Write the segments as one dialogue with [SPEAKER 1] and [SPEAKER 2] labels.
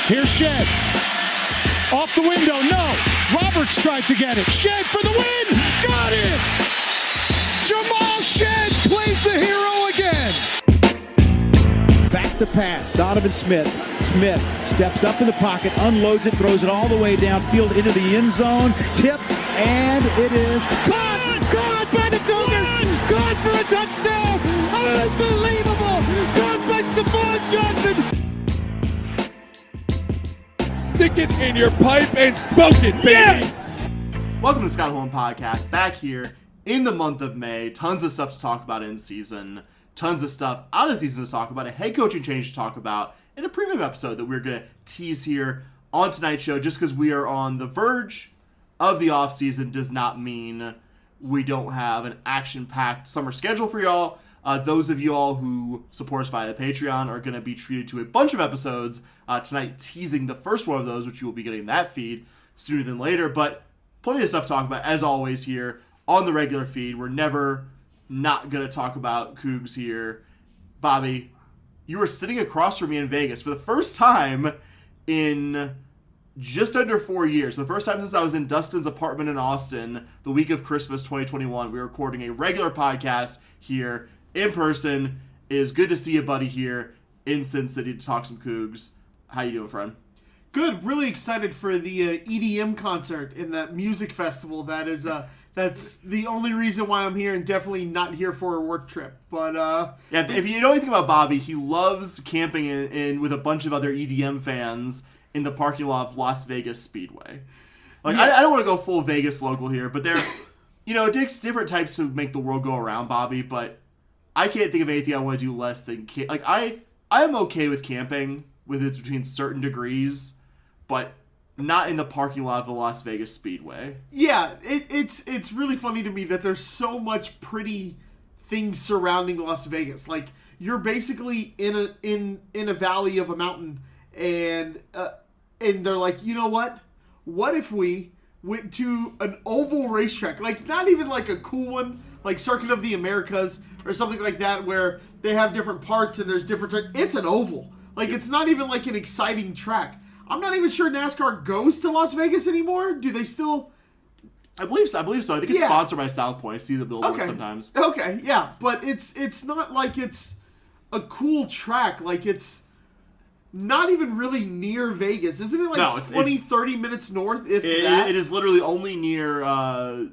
[SPEAKER 1] Here's Shed. Off the window, no. Roberts tried to get it. Shed for the win. Got it. Jamal Shed plays the hero again.
[SPEAKER 2] Back to pass. Donovan Smith. Smith steps up in the pocket, unloads it, throws it all the way downfield into the end zone. Tipped, and it is caught. Caught by the Cougars. Caught for a touchdown. Unbelievable. Caught by Stephon Johnson.
[SPEAKER 3] Stick it in your pipe and smoke it, baby. Yes!
[SPEAKER 4] Welcome to the Scott Holman Podcast. Back here in the month of May. Tons of stuff to talk about in season. Tons of stuff out of season to talk about. A head coaching change to talk about. And a premium episode that we're going to tease here on tonight's show. Just because we are on the verge of the offseason does not mean we don't have an action-packed summer schedule for y'all. Those of you all who support us via the Patreon are going to be treated to a bunch of episodes tonight, teasing the first one of those, which you will be getting that feed sooner than later. But plenty of stuff to talk about, as always, here on the regular feed. We're never not going to talk about Cougs here. Bobby, you were sitting across from me in Vegas for the first time in just under 4 years. The first time since I was in Dustin's apartment in Austin the week of Christmas 2021. We were recording a regular podcast here in person. It is good to see you, buddy, here in Sin City to talk some Cougs. How you doing, friend?
[SPEAKER 5] Good. Really excited for the EDM concert in that music festival. That's the only reason why I'm here, and definitely not here for a work trip. But
[SPEAKER 4] yeah, if you know anything about Bobby, he loves camping in with a bunch of other EDM fans in the parking lot of Las Vegas Speedway. Like, yeah. I don't want to go full Vegas local here, but there, it takes different types to make the world go around, Bobby. But I can't think of anything I want to do less than I'm okay with camping, whether it's between certain degrees, but not in the parking lot of the Las Vegas Speedway.
[SPEAKER 5] Yeah, it's really funny to me that there's so much pretty things surrounding Las Vegas. Like, you're basically in a valley of a mountain, and they're like, you know what? What if we went to an oval racetrack? Like, not even like a cool one, like Circuit of the Americas or something like that, where they have different parts and there's different tracks. It's an oval. Like, it's not even like an exciting track. I'm not even sure NASCAR goes to Las Vegas anymore. Do they still?
[SPEAKER 4] I believe so. I think it's sponsored by South Point. I see the billboard sometimes.
[SPEAKER 5] Okay, yeah. But it's not like it's a cool track. Like, it's not even really near Vegas. Isn't it like 30 minutes north, if that?
[SPEAKER 4] It is literally only near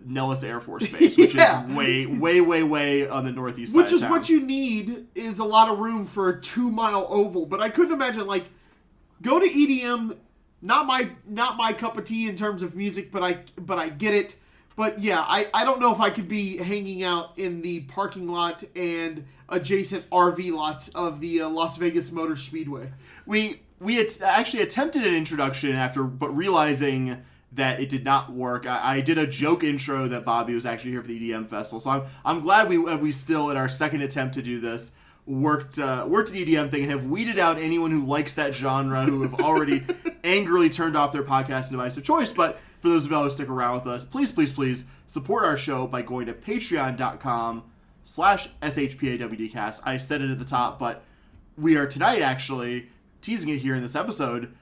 [SPEAKER 4] Nellis Air Force Base, which is way on the northeast side of town.
[SPEAKER 5] Which is what you need, is a lot of room for a 2-mile oval. But I couldn't imagine, like, go to EDM, not my cup of tea in terms of music, but I get it. But yeah, I don't know if I could be hanging out in the parking lot and adjacent RV lots of the Las Vegas Motor Speedway.
[SPEAKER 4] We had actually attempted an introduction but realizing that it did not work. I did a joke intro that Bobby was actually here for the EDM festival, so I'm glad we still, in our second attempt to do this, worked an EDM thing and have weeded out anyone who likes that genre, who have already angrily turned off their podcasting device of choice. But for those of y'all who stick around with us, please support our show by going to patreon.com/SHPAWDcast. I said it at the top, but we are tonight actually teasing it here in this episode.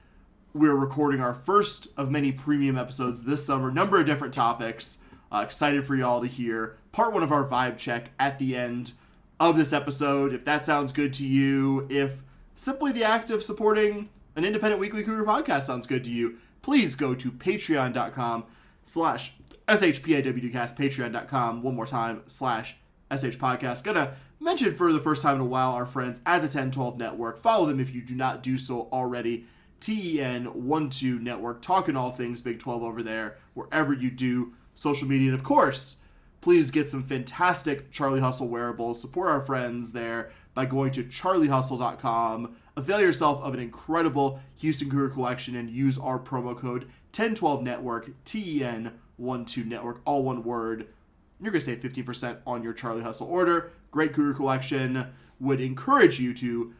[SPEAKER 4] We're recording our first of many premium episodes this summer, number of different topics. Excited for y'all to hear part one of our vibe check at the end of this episode. If that sounds good to you, if simply the act of supporting an independent weekly Cougar podcast sounds good to you, please go to patreon.com/SHPAWDcast, patreon.com, one more time, /SHpodcast. Gonna mention for the first time in a while our friends at the 1012 Network. Follow them if you do not do so already. TEN12 Network, talking all things Big 12 over there, wherever you do social media. And of course, please get some fantastic Charlie Hustle wearables. Support our friends there by going to charliehustle.com. Avail yourself of an incredible Houston Cougar collection and use our promo code 1012Network, TEN12 Network, all one word. You're going to save 15% on your Charlie Hustle order. Great Cougar collection. Would encourage you to,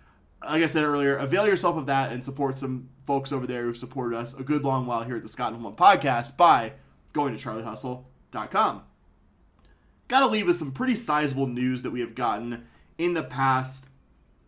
[SPEAKER 4] like I said earlier, avail yourself of that and support some folks over there who've supported us a good long while here at the Scott and Holman Podcast by going to charliehustle.com. Got to leave with some pretty sizable news that we have gotten in the past,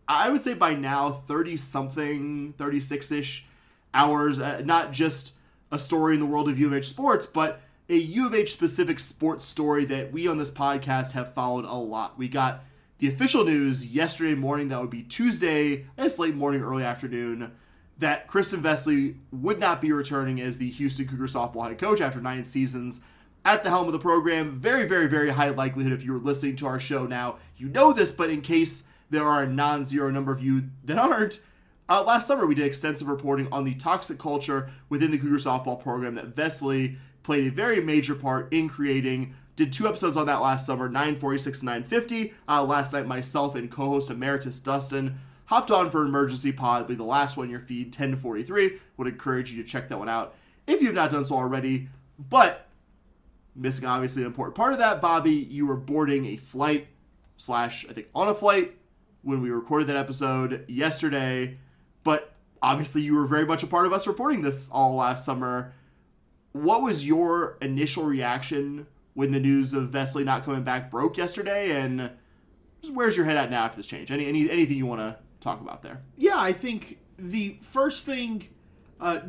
[SPEAKER 4] I would say by now, 30-something, 36-ish ours, not just a story in the world of U of H sports, but a U of H specific sports story that we on this podcast have followed a lot. We got the official news yesterday morning, that would be Tuesday, I guess late morning, early afternoon, that Kristin Vesely would not be returning as the Houston Cougar softball head coach after 9 seasons at the helm of the program. Very, very, very high likelihood, if you were listening to our show now, you know this, but in case there are a non-zero number of you that aren't, last summer we did extensive reporting on the toxic culture within the Cougar softball program that Vesely played a very major part in creating. Did 2 episodes on that last summer, 946 and 950. Last night, myself and co-host Emeritus Dustin hopped on for an emergency pod. It'll be the last one in your feed, 10 to 43. Would encourage you to check that one out if you have not done so already. But missing obviously an important part of that, Bobby, you were boarding a flight / I think on a flight when we recorded that episode yesterday. But obviously you were very much a part of us reporting this all last summer. What was your initial reaction when the news of Vesely not coming back broke yesterday, and just where's your head at now after this change? Anything you want to talk about there?
[SPEAKER 5] Yeah, I think the first thing,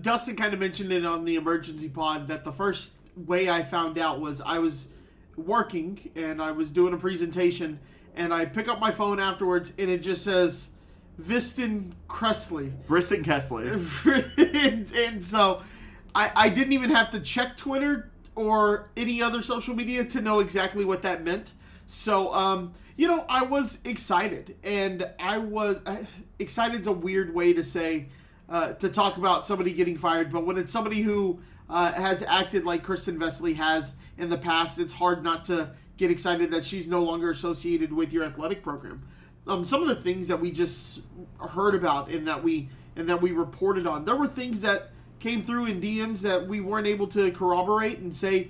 [SPEAKER 5] Dustin kind of mentioned it on the emergency pod, that the first way I found out was I was working and I was doing a presentation, and I pick up my phone afterwards and it just says Kristin Vesely. And so I didn't even have to check Twitter or any other social media to know exactly what that meant. So, I was excited. And excited's a weird way to say, to talk about somebody getting fired. But when it's somebody who has acted like Kristin Vesely has in the past, it's hard not to get excited that she's no longer associated with your athletic program. Some of the things that we just heard about and that we reported on, there were things that came through in DMs that we weren't able to corroborate and say,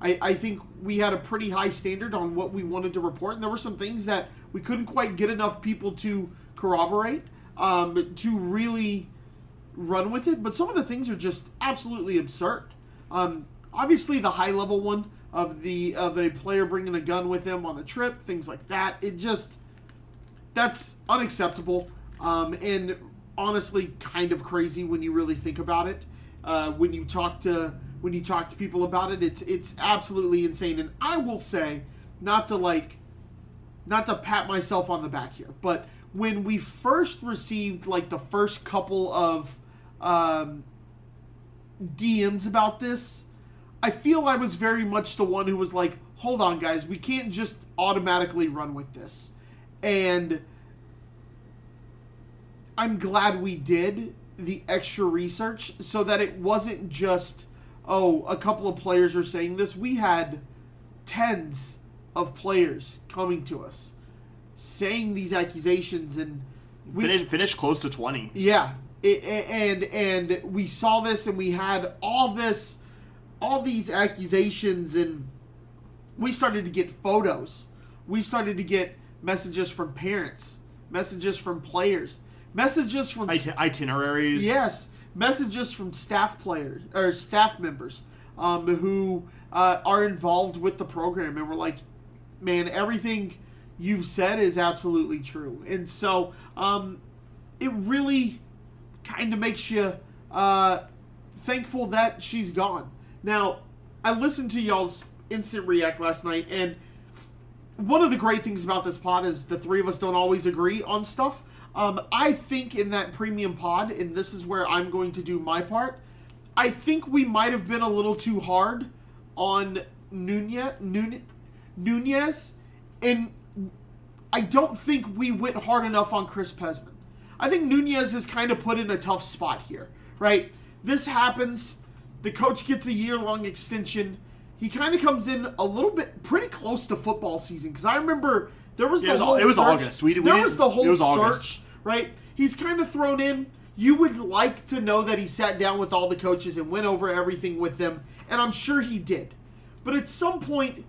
[SPEAKER 5] I think we had a pretty high standard on what we wanted to report, and there were some things that we couldn't quite get enough people to corroborate, to really run with it. But some of the things are just absolutely absurd. Obviously, the high level one of a player bringing a gun with him on a trip, things like that. That's unacceptable. And honestly kind of crazy when you really think about it. When you talk to people about it, it's absolutely insane. And I will say, not to pat myself on the back here, but when we first received the first couple of DMs about this, I feel I was very much the one who was like, hold on guys, we can't just automatically run with this. And I'm glad we did the extra research so that it wasn't just, a couple of players are saying this. We had tens of players coming to us saying these accusations, and we
[SPEAKER 4] finished close to 20.
[SPEAKER 5] Yeah. And we saw this, and we had all these accusations, and we started to get photos. We started to get messages from parents, messages from players, messages from
[SPEAKER 4] itineraries.
[SPEAKER 5] Yes, messages from staff members who are involved with the program, and we're like, man, everything you've said is absolutely true. And so it really kind of makes you thankful that she's gone. Now, I listened to y'all's instant react last night, and one of the great things about this pod is the three of us don't always agree on stuff. I think in that premium pod, and this is where I'm going to do my part, I think we might have been a little too hard on Nunez, and I don't think we went hard enough on Chris Pesman. I think Nunez is kind of put in a tough spot here, right? This happens. The coach gets a year-long extension. He kind of comes in a little bit pretty close to football season, because I remember there was the whole search.
[SPEAKER 4] It was August.
[SPEAKER 5] There was the whole search,
[SPEAKER 4] August.
[SPEAKER 5] right? He's kind of thrown in. You would like to know that he sat down with all the coaches and went over everything with them, and I'm sure he did. But at some point,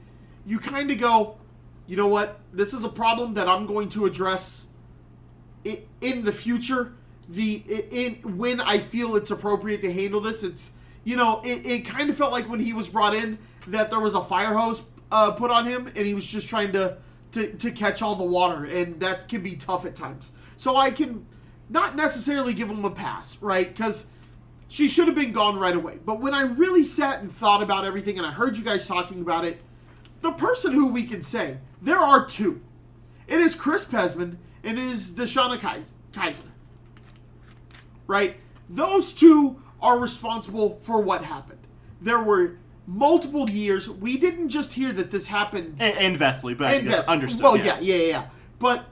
[SPEAKER 5] you kind of go, you know what? This is a problem that I'm going to address in the future. When I feel it's appropriate to handle this, it kind of felt like when he was brought in that there was a fire hose put on him, and he was just trying to catch all the water, and that can be tough at times. So I can not necessarily give him a pass, right? Because she should have been gone right away. But when I really sat and thought about everything, and I heard you guys talking about it, the person who we can say, there are two. It is Chris Pesman and it is Deshauna Kaiser. Right? Those two are responsible for what happened. There were multiple years. We didn't just hear that this happened.
[SPEAKER 4] And Vesely, but it's understood.
[SPEAKER 5] Well, yeah. But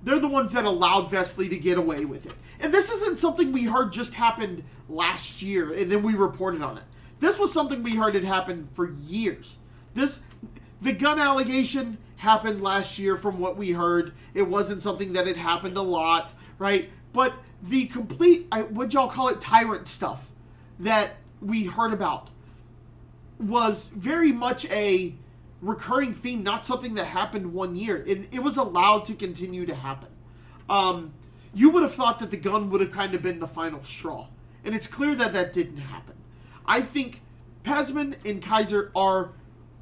[SPEAKER 5] they're the ones that allowed Vesely to get away with it. And this isn't something we heard just happened last year and then we reported on it. This was something we heard had happened for years. The gun allegation happened last year from what we heard. It wasn't something that had happened a lot, right? But the complete, what'd y'all call it, tyrant stuff that we heard about was very much a recurring theme, not something that happened one year. It was allowed to continue to happen. You would have thought that the gun would have kind of been the final straw. And it's clear that that didn't happen. I think Pesman and Kaiser are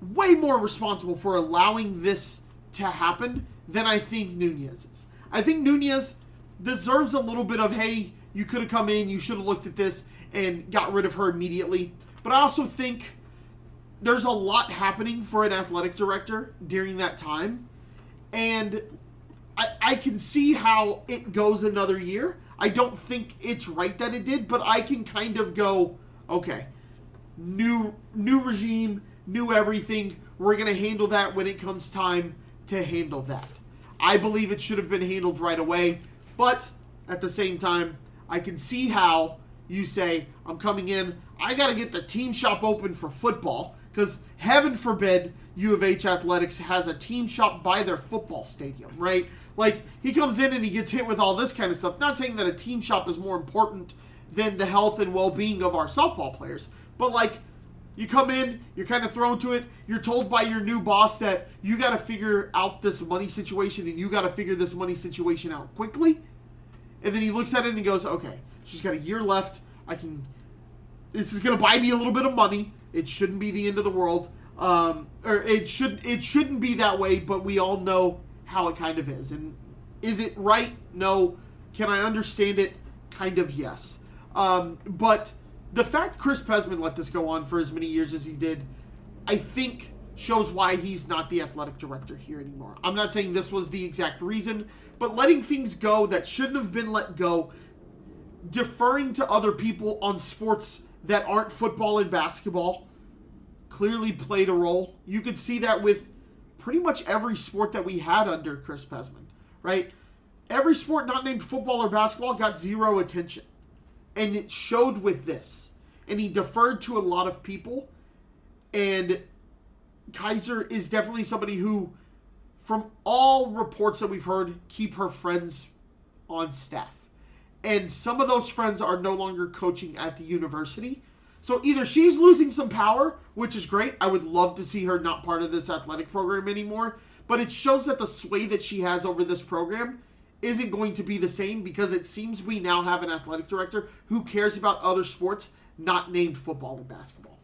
[SPEAKER 5] way more responsible for allowing this to happen than I think Nunez is. I think Nunez deserves a little bit of, hey, you could have come in, you should have looked at this and got rid of her immediately. But I also think there's a lot happening for an athletic director during that time. And I can see how it goes another year. I don't think it's right that it did, but I can kind of go, okay, new regime, new everything. We're going to handle that when it comes time to handle that. I believe it should have been handled right away, but at the same time, I can see how you say, I'm coming in, I got to get the team shop open for football, because heaven forbid U of H Athletics has a team shop by their football stadium, right? Like, he comes in and he gets hit with all this kind of stuff. Not saying that a team shop is more important than the health and well-being of our softball players, but like, you come in, you're kind of thrown to it, you're told by your new boss that you got to figure out this money situation and you got to figure this money situation out quickly. And then he looks at it and he goes, okay, she's got a year left. This is going to buy me a little bit of money. It shouldn't be the end of the world. Or it shouldn't be that way, but we all know how it kind of is. And is it right? No. Can I understand it? Kind of yes. But the fact Chris Pesman let this go on for as many years as he did, I think shows why he's not the athletic director here anymore. I'm not saying this was the exact reason, but letting things go that shouldn't have been let go, deferring to other people on sports that aren't football and basketball, clearly played a role. You could see that with pretty much every sport that we had under Chris Pesman, right? Every sport not named football or basketball got zero attention. And it showed with this. And he deferred to a lot of people. And Kaiser is definitely somebody who, from all reports that we've heard, keep her friends on staff. And some of those friends are no longer coaching at the university. So either she's losing some power, which is great. I would love to see her not part of this athletic program anymore. But it shows that the sway that she has over this program isn't going to be the same, because it seems we now have an athletic director who cares about other sports not named football and basketball.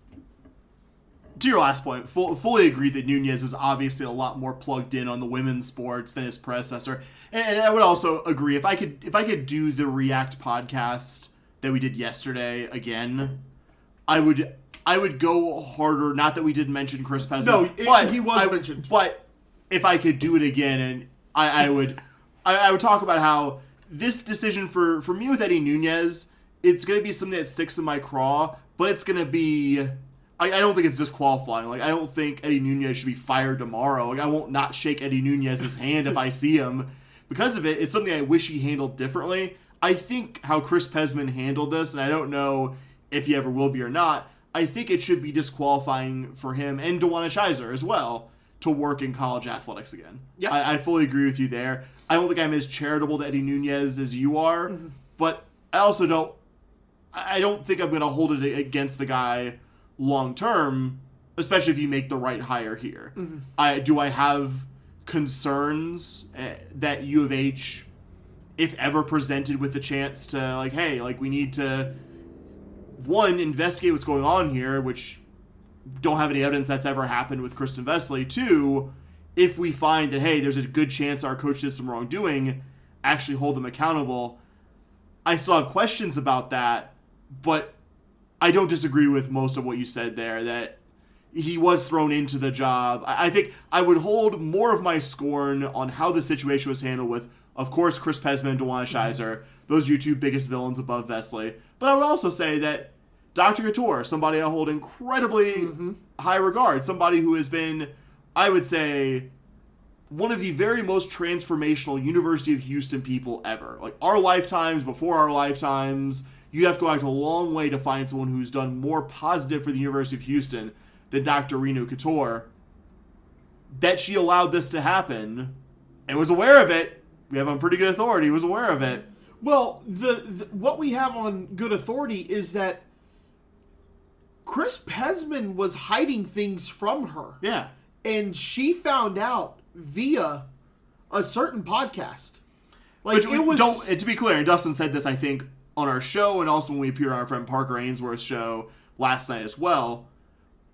[SPEAKER 4] To your last point, fully agree that Nunez is obviously a lot more plugged in on the women's sports than his predecessor. And I would also agree, if I could do the React podcast that we did yesterday again, I would go harder. Not that we didn't mention Chris Pesman.
[SPEAKER 5] No, he was mentioned.
[SPEAKER 4] But if I could do it again, and I would talk about how this decision for me with Eddie Nunez, it's going to be something that sticks in my craw, but it's going to be... I don't think it's disqualifying. Like, I don't think Eddie Nunez should be fired tomorrow. Like, I won't not shake Eddie Nunez's hand if I see him. Because of it, it's something I wish he handled differently. I think how Chris Pesman handled this, and I don't know if he ever will be or not, I think it should be disqualifying for him and DeWanna Shizer as well to work in college athletics again. Yeah, I fully agree with you there. I don't think I'm as charitable to Eddie Nunez as you are, but I also don't think I'm going to hold it against the guy long term, especially if you make the right hire here. Do I have concerns that U of H, if ever presented with the chance to, like, hey, like, we need to, one, investigate what's going on here, which don't have any evidence that's ever happened with Kristin Vesely. Two, if we find that, hey, there's a good chance our coach did some wrongdoing, actually hold them accountable. I still have questions about that, but I don't disagree with most of what you said there, that he was thrown into the job. I think I would hold more of my scorn on how the situation was handled with, of course, Chris Pesman and DeWanna Shizer, those are your two biggest villains above Vesely. But I would also say that Dr. Couture, somebody I hold incredibly high regard, somebody who has been, I would say, one of the very most transformational University of Houston people ever. Like, our lifetimes, before our lifetimes, you'd have to go back a long way to find someone who's done more positive for the University of Houston than Dr. Renu Couture. That she allowed this to happen and was aware of it. We have on pretty good authority, was aware of it.
[SPEAKER 5] Well, the what we have on good authority is that Chris Pesman was hiding things from her.
[SPEAKER 4] Yeah.
[SPEAKER 5] And she found out via a certain podcast. Like,
[SPEAKER 4] Which, to be clear, and Dustin said this, I think, on our show and also when we appeared on our friend Parker Ainsworth's show last night as well.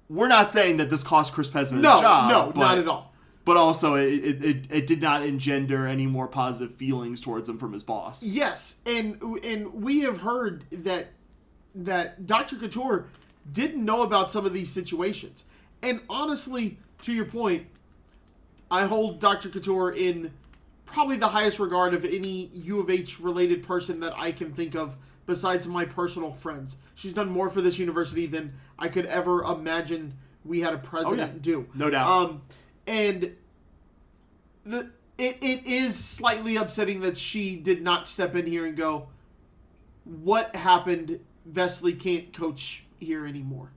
[SPEAKER 4] We're not saying that this cost Chris Pesman his job.
[SPEAKER 5] No, not at all.
[SPEAKER 4] But also, it did not engender any more positive feelings towards him from his boss.
[SPEAKER 5] Yes, and we have heard that Dr. Couture didn't know about some of these situations. And honestly, to your point, I hold Dr. Couture in probably the highest regard of any U of H related person that I can think of besides my personal friends. She's done more for this university than I could ever imagine we had a president do.
[SPEAKER 4] No doubt.
[SPEAKER 5] And it is slightly upsetting that she did not step in here and go, what happened? Vesely can't coach here anymore.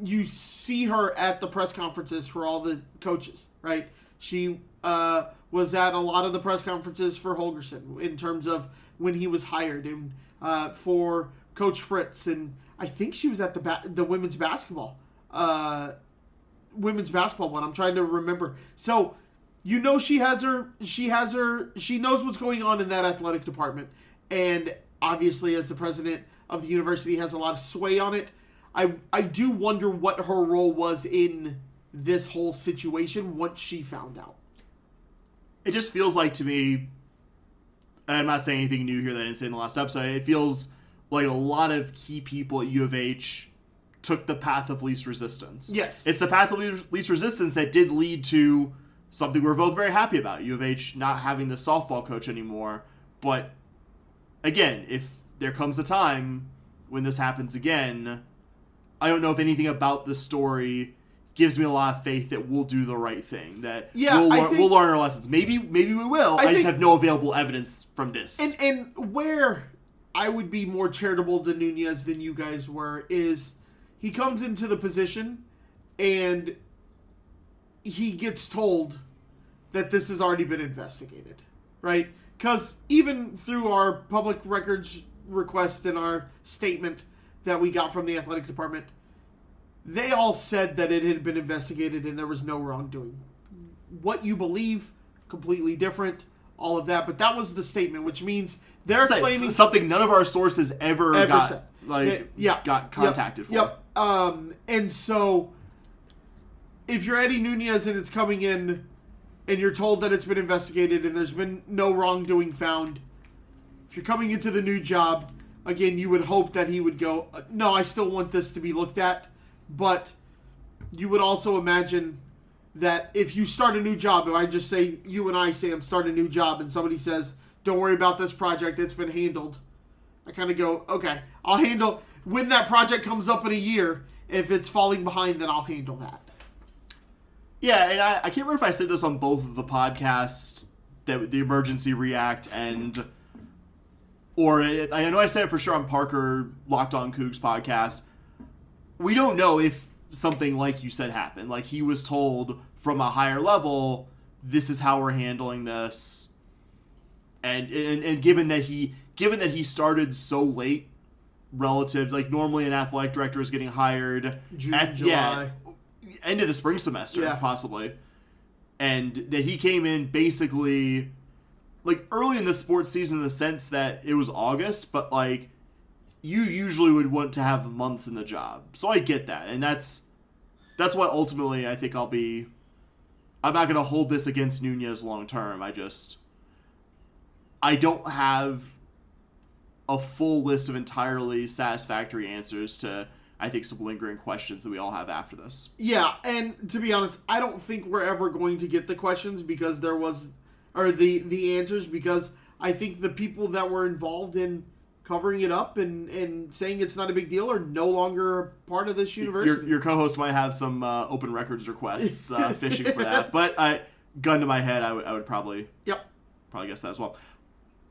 [SPEAKER 5] You see her at the press conferences for all the coaches, right? She was at a lot of the press conferences for Holgerson in terms of when he was hired, and for Coach Fritz, and I think she was at the women's basketball one. I'm trying to remember. So, you know, she knows what's going on in that athletic department, and obviously as the president of the university has a lot of sway on it. I do wonder what her role was in this whole situation once she found out.
[SPEAKER 4] It just feels like to me, and I'm not saying anything new here that I didn't say in the last episode, it feels like a lot of key people at U of H took the path of least resistance.
[SPEAKER 5] Yes.
[SPEAKER 4] It's the path of least resistance that did lead to something we're both very happy about, U of H not having the softball coach anymore. But again, if there comes a time when this happens again, I don't know if anything about the story gives me a lot of faith that we'll do the right thing, that we'll learn our lessons. Maybe we will. I just have no available evidence from this.
[SPEAKER 5] And where I would be more charitable to Nunez than you guys were is he comes into the position and he gets told that this has already been investigated, right? Because even through our public records request and our statement that we got from the athletic department, they all said that it had been investigated and there was no wrongdoing. What you believe, completely different, all of that. But that was the statement, which means they're claiming
[SPEAKER 4] something none of our sources ever got
[SPEAKER 5] said.
[SPEAKER 4] Got contacted for.
[SPEAKER 5] Yep. And so if you're Eddie Nunez and it's coming in and you're told that it's been investigated and there's been no wrongdoing found, if you're coming into the new job, again, you would hope that he would go, no, I still want this to be looked at. But you would also imagine that if you start a new job, if I just say, you and I, Sam, start a new job, and somebody says, don't worry about this project, it's been handled. I kind of go, okay, I'll handle, when that project comes up in a year, if it's falling behind, then I'll handle that.
[SPEAKER 4] Yeah, and I can't remember if I said this on both of the podcasts, that the Emergency React or I know I said it for sure on Parker Locked On Cougs podcast. We don't know if something like you said happened. Like, he was told from a higher level, this is how we're handling this. And given that he started so late relative, like normally an athletic director is getting hired
[SPEAKER 5] July.
[SPEAKER 4] End of the spring semester, possibly. And that he came in basically like early in the sports season in the sense that it was August, but like you usually would want to have months in the job. So I get that. And that's what ultimately I think I'm not going to hold this against Nunez long term. I don't have a full list of entirely satisfactory answers to, I think, some lingering questions that we all have after this.
[SPEAKER 5] Yeah, and to be honest, I don't think we're ever going to get the questions because the answers, because I think the people that were involved in covering it up and saying it's not a big deal are no longer part of this university.
[SPEAKER 4] Your co-host might have some open records requests fishing for that, but gun to my head, I would probably guess that as well.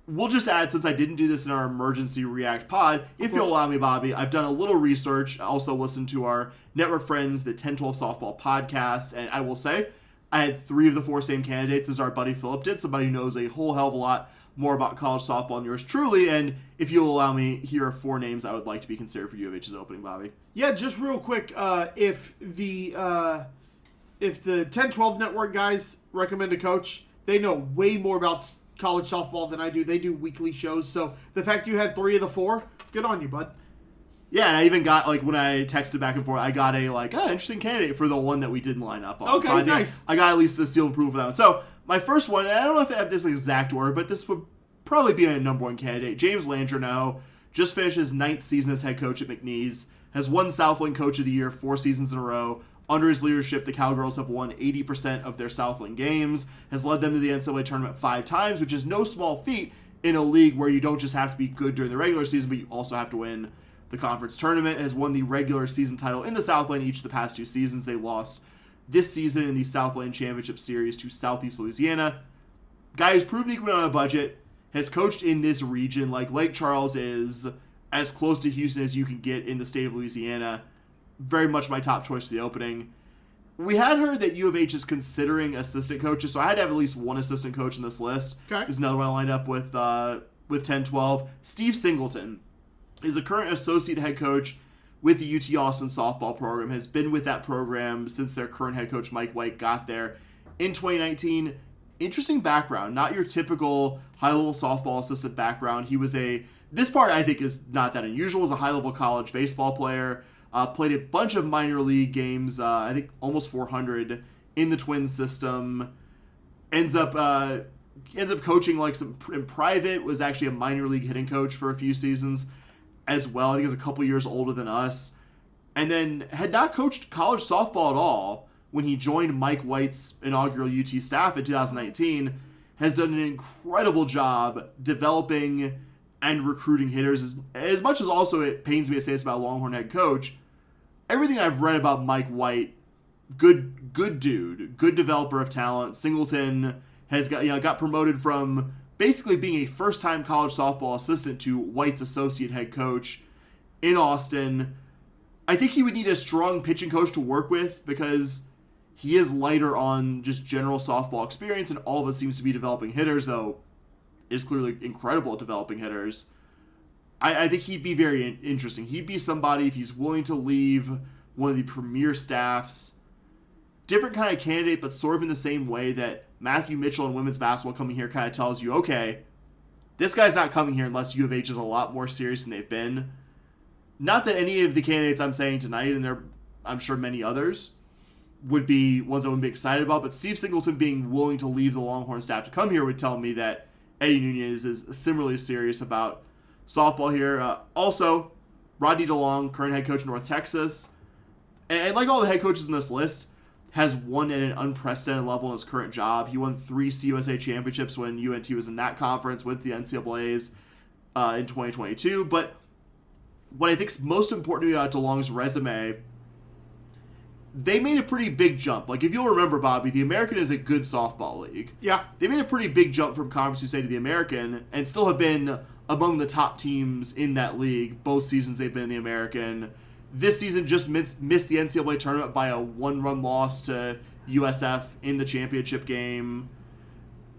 [SPEAKER 4] We'll just add, since I didn't do this in our emergency react pod, if you'll allow me, Bobby, I've done a little research. I also listened to our network friends, the 10-12 Softball podcast, and I will say I had 3 of the 4 same candidates as our buddy Philip did, somebody who knows a whole hell of a lot more about college softball than yours truly, and if you'll allow me, here are 4 names I would like to be considered for U of H's opening, Bobby.
[SPEAKER 5] Yeah, just real quick, if the 10-12 network guys recommend a coach, they know way more about college softball than I do. They do weekly shows, so the fact you had 3 of the 4, good on you, bud.
[SPEAKER 4] Yeah, and I even got, when I texted back and forth, I got a, interesting candidate for the one that we didn't line up on.
[SPEAKER 5] Okay,
[SPEAKER 4] so
[SPEAKER 5] nice.
[SPEAKER 4] I got at least the seal of approval for that one. So, my first one, and I don't know if I have this exact order, but this would probably be a number 1 candidate. James Landreneau just finished his 9th season as head coach at McNeese, has won Southland Coach of the Year 4 seasons in a row. Under his leadership, the Cowgirls have won 80% of their Southland games, has led them to the NCAA tournament 5 times, which is no small feat in a league where you don't just have to be good during the regular season, but you also have to win the conference tournament. Has won the regular season title in the Southland each of the past 2 seasons. They lost this season in the Southland Championship Series to Southeast Louisiana. Guy who's proven he can win on a budget, has coached in this region. Lake Charles is as close to Houston as you can get in the state of Louisiana. Very much my top choice for the opening. We had heard that U of H is considering assistant coaches, so I had to have at least 1 assistant coach in this list.
[SPEAKER 5] Okay.
[SPEAKER 4] There's another one I lined up with 10-12. Steve Singleton is a current associate head coach with the UT Austin softball program, has been with that program since their current head coach Mike White got there in 2019. Interesting background, not your typical high-level softball assistant background. He was this part I think is not that unusual, was a high-level college baseball player. Played a bunch of minor league games, I think almost 400 in the Twins system. Ends up coaching in private, was actually a minor league hitting coach for a few seasons as well. I think he's a couple years older than us. And then had not coached college softball at all when he joined Mike White's inaugural UT staff in 2019. Has done an incredible job developing and recruiting hitters. As much as also it pains me to say this about a Longhorn head coach, everything I've read about Mike White, good dude, good developer of talent. Singleton has got promoted from basically being a first-time college softball assistant to White's associate head coach in Austin. I think he would need a strong pitching coach to work with because he is lighter on just general softball experience, and all of it seems to be developing hitters, though is clearly incredible at developing hitters. I think he'd be very interesting. He'd be somebody, if he's willing to leave one of the premier staffs, different kind of candidate, but sort of in the same way that Matthew Mitchell in women's basketball coming here kind of tells you, okay, this guy's not coming here unless U of H is a lot more serious than they've been. Not that any of the candidates I'm saying tonight, and I'm sure many others, would be ones I wouldn't be excited about, but Steve Singleton being willing to leave the Longhorn staff to come here would tell me that Eddie Nunez is similarly serious about softball here. Also, Rodney DeLong, current head coach in North Texas, and like all the head coaches in this list, has won at an unprecedented level in his current job. He won 3 CUSA championships when UNT was in that conference, went to the NCAAs in 2022. But what I think is most important to me about DeLong's resume, they made a pretty big jump. If you'll remember, Bobby, the American is a good softball league.
[SPEAKER 5] Yeah.
[SPEAKER 4] They made a pretty big jump from Conference USA to the American and still have been among the top teams in that league. Both seasons they've been in the American. This season just missed the NCAA tournament by a 1-run loss to USF in the championship game.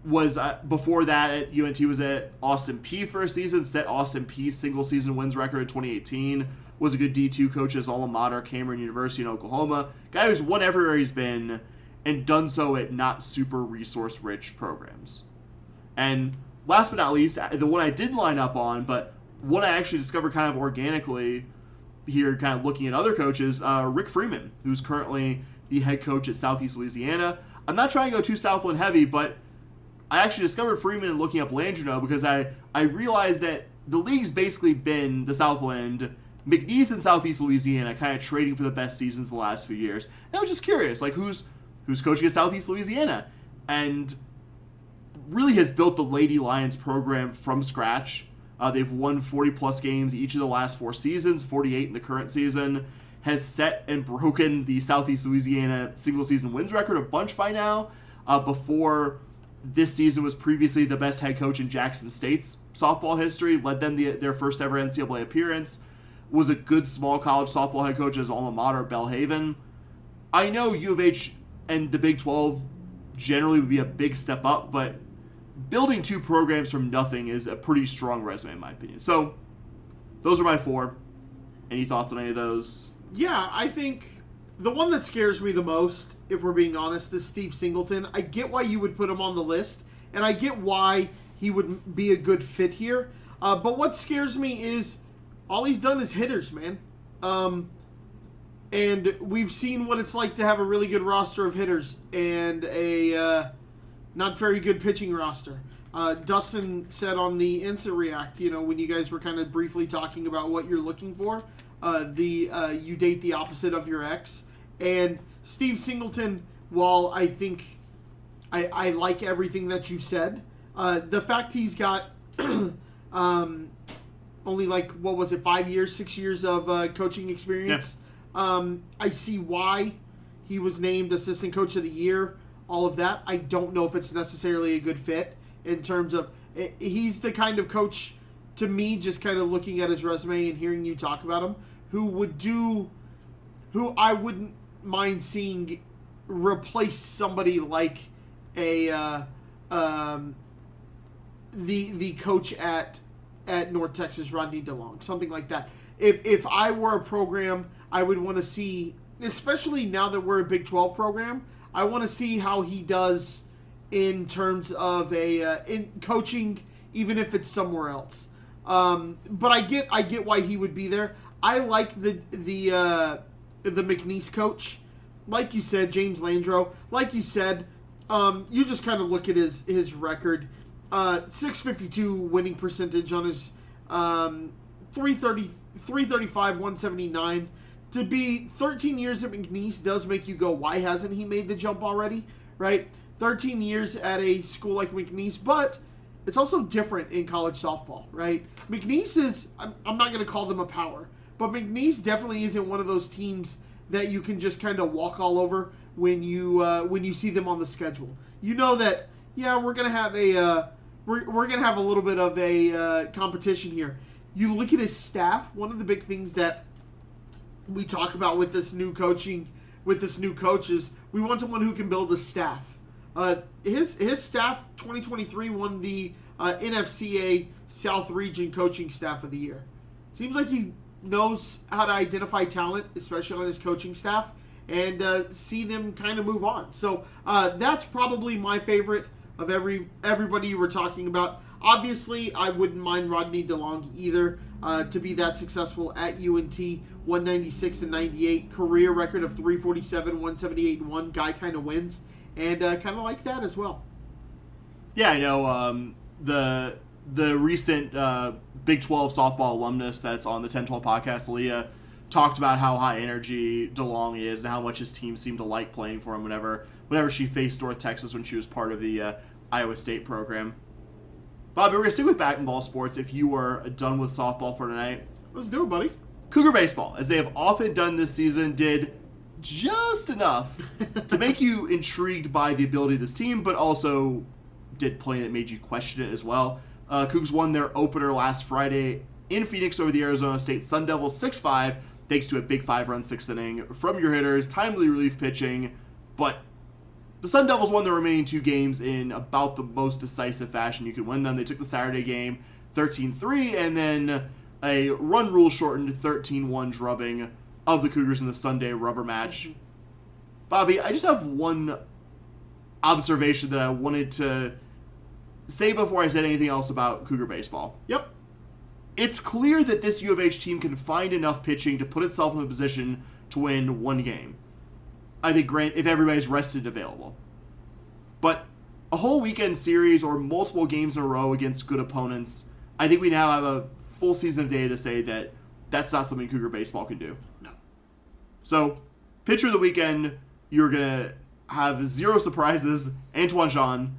[SPEAKER 4] Was before that at UNT was at Austin Peay for a season, set Austin Peay's single season wins record in 2018. Was a good D2 coach at his alma mater, Cameron University in Oklahoma. Guy who's won everywhere he's been and done so at not super resource rich programs. And last but not least, the one I didn't line up on, but one I actually discovered kind of organically here, kind of looking at other coaches, Rick Freeman, who's currently the head coach at Southeast Louisiana. I'm not trying to go too Southland heavy, but I actually discovered Freeman in looking up Landreneau because I realized that the league's basically been the Southland, McNeese and Southeast Louisiana kind of trading for the best seasons the last few years. And I was just curious, like, who's coaching at Southeast Louisiana? And really has built the Lady Lions program from scratch. They've won 40-plus games each of the last 4 seasons, 48 in the current season. Has set and broken the Southeast Louisiana single-season wins record a bunch by now. Before this season was previously the best head coach in Jackson State's softball history. Led them their first ever NCAA appearance. Was a good small college softball head coach at his alma mater, Belhaven. I know U of H and the Big 12 generally would be a big step up, but building 2 programs from nothing is a pretty strong resume in my opinion. So, those are my 4. Any thoughts on any of those?
[SPEAKER 5] Yeah, I think the one that scares me the most, if we're being honest, is Steve Singleton. I get why you would put him on the list, and I get why he would be a good fit here. But what scares me is all he's done is hitters, man. And we've seen what it's like to have a really good roster of hitters and a not very good pitching roster. Dustin said on the Instant React, when you guys were kind of briefly talking about what you're looking for, you date the opposite of your ex. And Steve Singleton, while I think I like everything that you said, the fact he's got only 5 years, 6 years of coaching experience, I see why he was named Assistant Coach of the Year, all of that. I don't know if it's necessarily a good fit in terms of, he's the kind of coach, to me, just kind of looking at his resume and hearing you talk about him, who I wouldn't mind seeing replace somebody like the coach at North Texas, Rodney DeLong, something like that. If I were a program, I would want to see, especially now that we're a Big 12 program, I want to see how he does in terms of in coaching, even if it's somewhere else. But I get why he would be there. I like the McNeese coach, like you said, James Landreau. Like you said, you just kind of look at his record, 652 winning percentage on his 335, 179. To be 13 years at McNeese does make you go, why hasn't he made the jump already? Right? 13 years at a school like McNeese, but it's also different in college softball, right? McNeese is, I'm not going to call them a power, but McNeese definitely isn't one of those teams that you can just kind of walk all over when you see them on the schedule. You know that, yeah, we're going to have we're going to have a little bit of a competition here. You look at his staff, one of the big things that we talk about with this new coaching, with this new coach, is we want someone who can build a staff. His staff 2023 won the NFCA South Region Coaching Staff of the Year. Seems like he knows how to identify talent, especially on his coaching staff, and see them kind of move on. So that's probably my favorite of everybody you were talking about. Obviously, I wouldn't mind Rodney DeLong either, to be that successful at UNT. 196-98, career record of 347, 178-1. Guy kind of wins, and kind of like that as well.
[SPEAKER 4] Yeah, I know. The recent Big 12 softball alumnus that's on the 10-12 podcast, Leah, talked about how high energy DeLong is and how much his team seemed to like playing for him whenever she faced North Texas when she was part of the Iowa State program. Bobby, we're going to stick with bat and ball sports if you are done with softball for tonight.
[SPEAKER 5] Let's do it, buddy.
[SPEAKER 4] Cougar baseball, as they have often done this season, did just enough to make you intrigued by the ability of this team, but also did plenty that made you question it as well. Cougs won their opener last Friday in Phoenix over the Arizona State Sun Devils 6-5, thanks to a big 5-run 6th inning from your hitters, timely relief pitching, but the Sun Devils won the remaining 2 games in about the most decisive fashion you could win them. They took the Saturday game 13-3, and then a run rule shortened 13-1 drubbing of the Cougars in the Sunday rubber match. Bobby, I just have one observation that I wanted to say before I said anything else about Cougar baseball.
[SPEAKER 5] Yep.
[SPEAKER 4] It's clear that this U of H team can find enough pitching to put itself in a position to win one game. I think, if everybody's rested and available. But a whole weekend series or multiple games in a row against good opponents I think we now have a full season of data to say that that's not something Cougar baseball can do.
[SPEAKER 5] No.
[SPEAKER 4] So, pitcher of the weekend, you're going to have 0 surprises. Antoine Jean.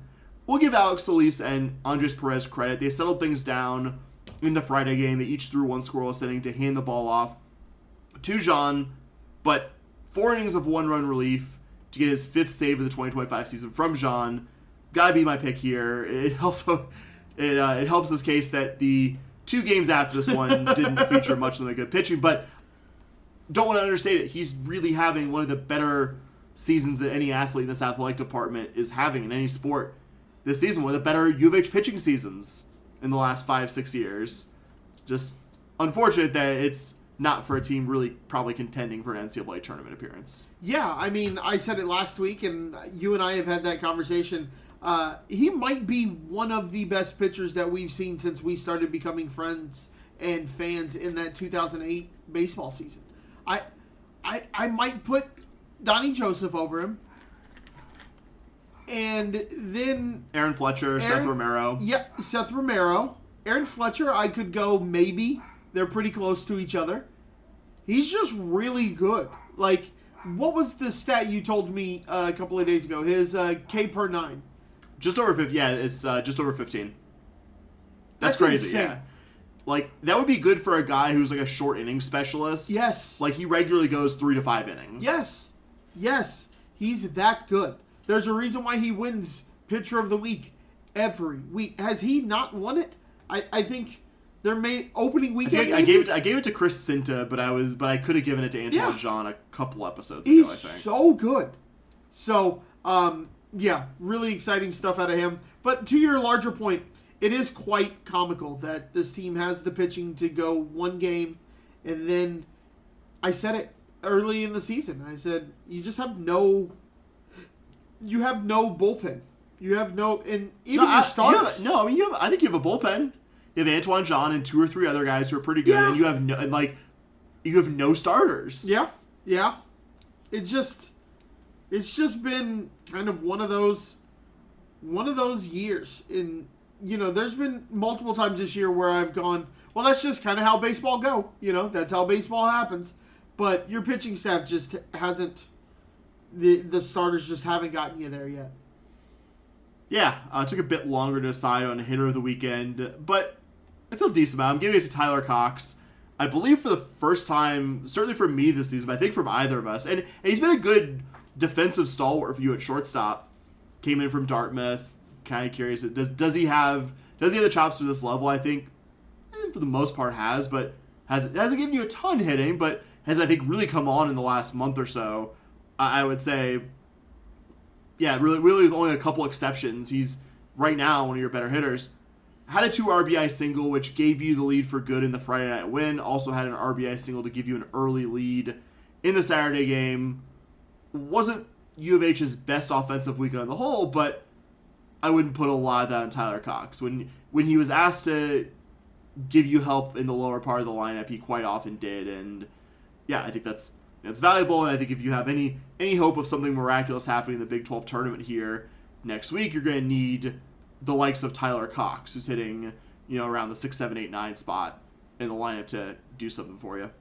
[SPEAKER 4] We'll give Alex Solis and Andres Perez credit. They settled things down in the Friday game. They each threw 1 scoreless inning to hand the ball off to Jean, but 4 innings of 1-run relief to get his 5th save of the 2025 season from Jean. Gotta be my pick here. It also it helps this case that the 2 games after this one didn't feature much of the good pitching, but don't want to understate it. He's really having one of the better seasons that any athlete in this athletic department is having in any sport this season. One of the better U of H pitching seasons in the last 5-6 years. Just unfortunate that it's not for a team really probably contending for an NCAA tournament appearance.
[SPEAKER 5] Yeah, I mean, I said it last week, and you and I have had that conversation. He might be one of the best pitchers that we've seen since we started becoming friends and fans in that 2008 baseball season. I might put Donnie Joseph over him. And then
[SPEAKER 4] Aaron Fletcher, Seth Romero.
[SPEAKER 5] Yeah, Seth Romero. Aaron Fletcher, I could go maybe. They're pretty close to each other. He's just really good. Like, what was the stat you told me a couple of days ago? His K per 9.
[SPEAKER 4] Just over 15. Yeah, it's just over 15. That's crazy.
[SPEAKER 5] Insane.
[SPEAKER 4] Yeah. Like, that would be good for a guy who's like a short inning specialist.
[SPEAKER 5] Yes.
[SPEAKER 4] Like, he regularly goes 3 to 5 innings.
[SPEAKER 5] Yes. He's that good. There's a reason why he wins Pitcher of the Week every week. Has he not won it? I think their opening weekend.
[SPEAKER 4] I gave it to Chris Cinta, but I could have given it to Antoine Jean a couple episodes ago, I think.
[SPEAKER 5] He's so good. So, yeah, really exciting stuff out of him. But to your larger point, it is quite comical that this team has the pitching to go 1 game, and then I said it early in the season. I said, you just have no bullpen. You have no, and even your starters.
[SPEAKER 4] I think you have a bullpen. You have Antoine Jean and 2 or 3 other guys who are pretty good, and you have no starters.
[SPEAKER 5] Yeah. It's just been kind of one of those years. There's been multiple times this year where I've gone, well, that's just kind of how baseball go. That's how baseball happens. But your pitching staff just hasn't. The starters just haven't gotten you there yet.
[SPEAKER 4] Yeah, it took a bit longer to decide on hitter of the weekend, but I feel decent about it. I'm giving it to Tyler Cox. I believe for the first time, certainly for me this season, but I think from either of us. And he's been a good defensive stalwart for you at shortstop. Came in from Dartmouth. Kind of curious. Does he have the chops to this level? I think for the most part has, but hasn't given you a ton hitting, but has, I think, really come on in the last month or so. I would say, yeah, really with only a couple exceptions, he's right now one of your better hitters. Had a 2 RBI single, which gave you the lead for good in the Friday night win. Also had an RBI single to give you an early lead in the Saturday game. Wasn't U of H's best offensive weekend on the whole, but I wouldn't put a lot of that on Tyler Cox. When he was asked to give you help in the lower part of the lineup, he quite often did, and yeah, I think that's valuable, and I think if you have any hope of something miraculous happening in the Big 12 tournament here next week, you're going to need the likes of Tyler Cox, who's hitting around the 6, 7, 8, 9 spot in the lineup to do something for you.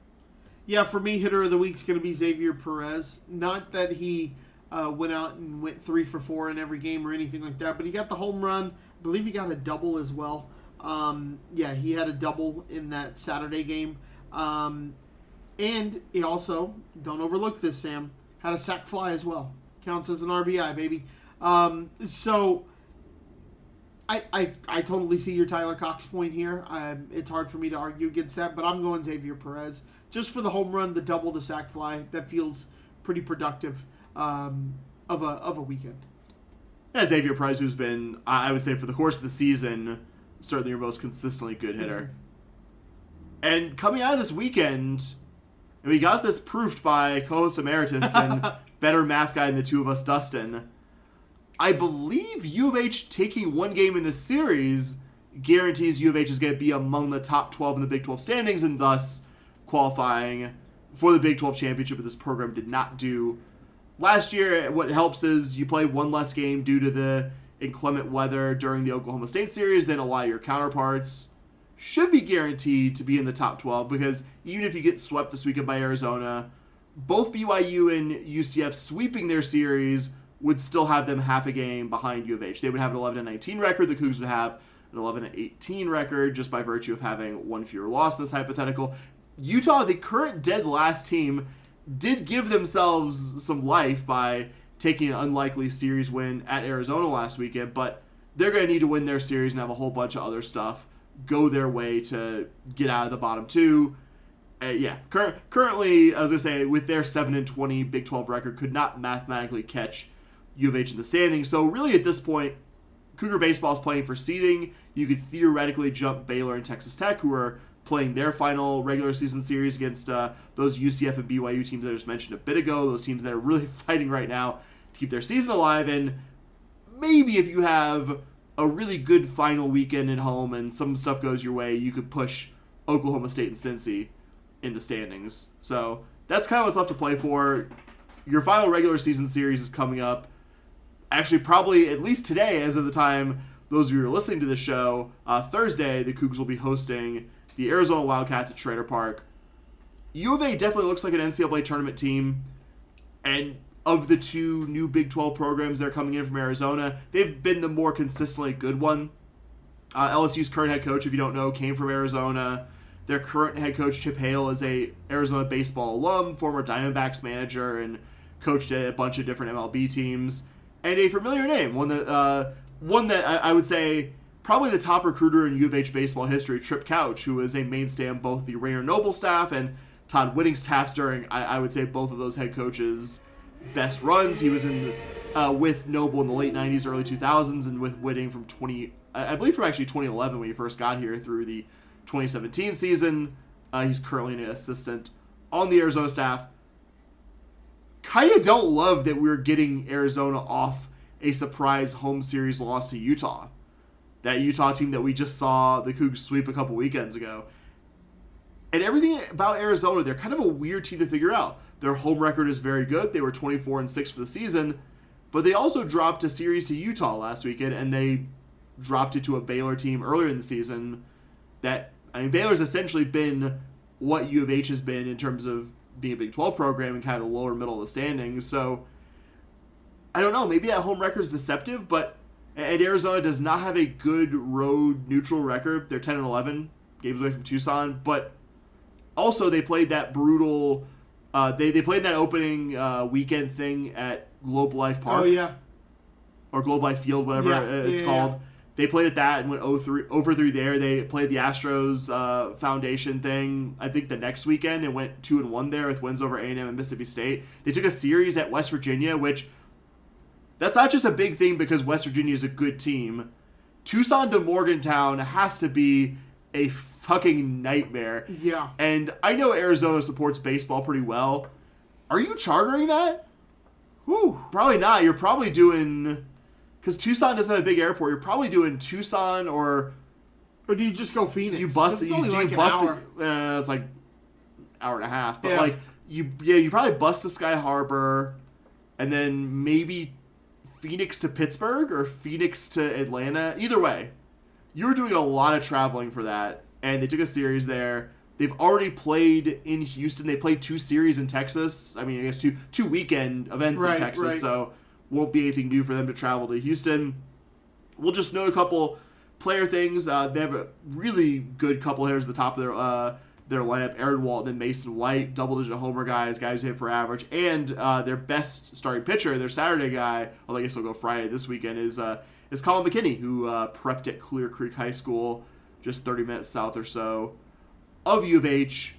[SPEAKER 5] Yeah, for me, hitter of the week's going to be Xavier Perez. Not that he went out and went 3 for 4 in every game or anything like that, but he got the home run. I believe he got a double as well. Yeah, he had a double in that Saturday game. And he also, don't overlook this, Sam, had a sac fly as well. Counts as an RBI, baby. So I totally see your Tyler Cox point here. It's hard for me to argue against that, but I'm going Xavier Perez. Just for the home run, the double, the sac fly, that feels pretty productive of a weekend.
[SPEAKER 4] Yeah, Xavier Perez, who's been, I would say, for the course of the season, certainly your most consistently good hitter. Mm-hmm. And coming out of this weekend, and we got this proofed by co-host emeritus and better math guy than the two of us, Dustin. I believe U of H taking 1 game in this series guarantees U of H is going to be among the top 12 in the Big 12 standings and thus qualifying for the Big 12 championship, but this program did not do. Last year, what helps is you play 1 less game due to the inclement weather during the Oklahoma State series than a lot of your counterparts. should be guaranteed to be in the top 12, because even if you get swept this weekend by Arizona, both BYU and UCF sweeping their series would still have them half a game behind U of H. They would have an 11-19 record. The Cougs would have an 11-18 record just by virtue of having one fewer loss in this hypothetical. Utah, the current dead last team, did give themselves some life by taking an unlikely series win at Arizona last weekend, but they're going to need to win their series and have a whole bunch of other stuff go their way to get out of the bottom two. Currently, as I say, with their 7-20 Big 12 record, could not mathematically catch U of H in the standings. So really at this point, Cougar baseball is playing for seeding. You could theoretically jump Baylor and Texas Tech, who are playing their final regular season series against those UCF and BYU teams that I just mentioned a bit ago, those teams that are really fighting right now to keep their season alive. And maybe if you have a really good final weekend at home and some stuff goes your way, you could push Oklahoma State and Cincy in the standings. So that's kind of what's left to play for. Your final regular season series is coming up. Actually, probably at least today, as of the time those of you who are listening to the show, Thursday, the Cougs will be hosting the Arizona Wildcats at Schrader Park. U of A definitely looks like an NCAA tournament team, and of the two new Big 12 programs that are coming in from Arizona, they've been the more consistently good one. LSU's current head coach, if you don't know, came from Arizona. Their current head coach, Chip Hale, is a Arizona baseball alum, former Diamondbacks manager, and coached a bunch of different MLB teams. And a familiar name, one that I would say probably the top recruiter in U of H baseball history, Trip Couch, who is a mainstay on both the Rainer Noble staff and Todd Whitting's staffs during, I would say, both of those head coaches' best runs. He was in with Noble in the late 90s, early 2000s, and with Whitting from 2011 when he first got here through the 2017 season. He's currently an assistant on the Arizona staff. Kind of don't love that we're getting Arizona off a surprise home series loss to Utah. That Utah team that we just saw the Cougs sweep a couple weekends ago. And everything about Arizona, they're kind of a weird team to figure out. Their home record is very good. They were 24-6 for the season, but they also dropped a series to Utah last weekend, and they dropped it to a Baylor team earlier in the season. Baylor's essentially been what U of H has been in terms of being a Big 12 program and kind of the lower middle of the standings. So, I don't know. Maybe that home record is deceptive, but Arizona does not have a good road neutral record. They're 10-11, games away from Tucson, but also they played that brutal. They played that opening weekend thing at Globe Life Park.
[SPEAKER 5] Oh yeah,
[SPEAKER 4] or Globe Life Field, whatever it's called. Yeah. They played at that and went over 3 there. They played the Astros Foundation thing, I think, the next weekend and went 2-1 there with wins over A&M and Mississippi State. They took a series at West Virginia, which that's not just a big thing because West Virginia is a good team. Tucson to Morgantown has to be a fucking nightmare.
[SPEAKER 5] Yeah.
[SPEAKER 4] And I know Arizona supports baseball pretty well. Are you chartering that? Whew, probably not. You're probably doing... Because Tucson doesn't have a big airport. You're probably doing Tucson or
[SPEAKER 5] do you just go Phoenix?
[SPEAKER 4] You bust it.
[SPEAKER 5] It's like an hour.
[SPEAKER 4] It's like an hour and a half. But you probably bust to Sky Harbor, and then maybe Phoenix to Pittsburgh or Phoenix to Atlanta. Either way, you were doing a lot of traveling for that, and they took a series there. They've already played in Houston. They played 2 series in Texas. I guess two weekend events in Texas. Right. So. Won't be anything new for them to travel to Houston. We'll just note a couple player things. They have a really good couple hitters at the top of their lineup. Aaron Walton and Mason White, double-digit homer guys who hit for average. And their best starting pitcher, their Saturday guy, although I guess he'll go Friday this weekend, is Colin McKinney, who prepped at Clear Creek High School, just 30 minutes south or so of U of H.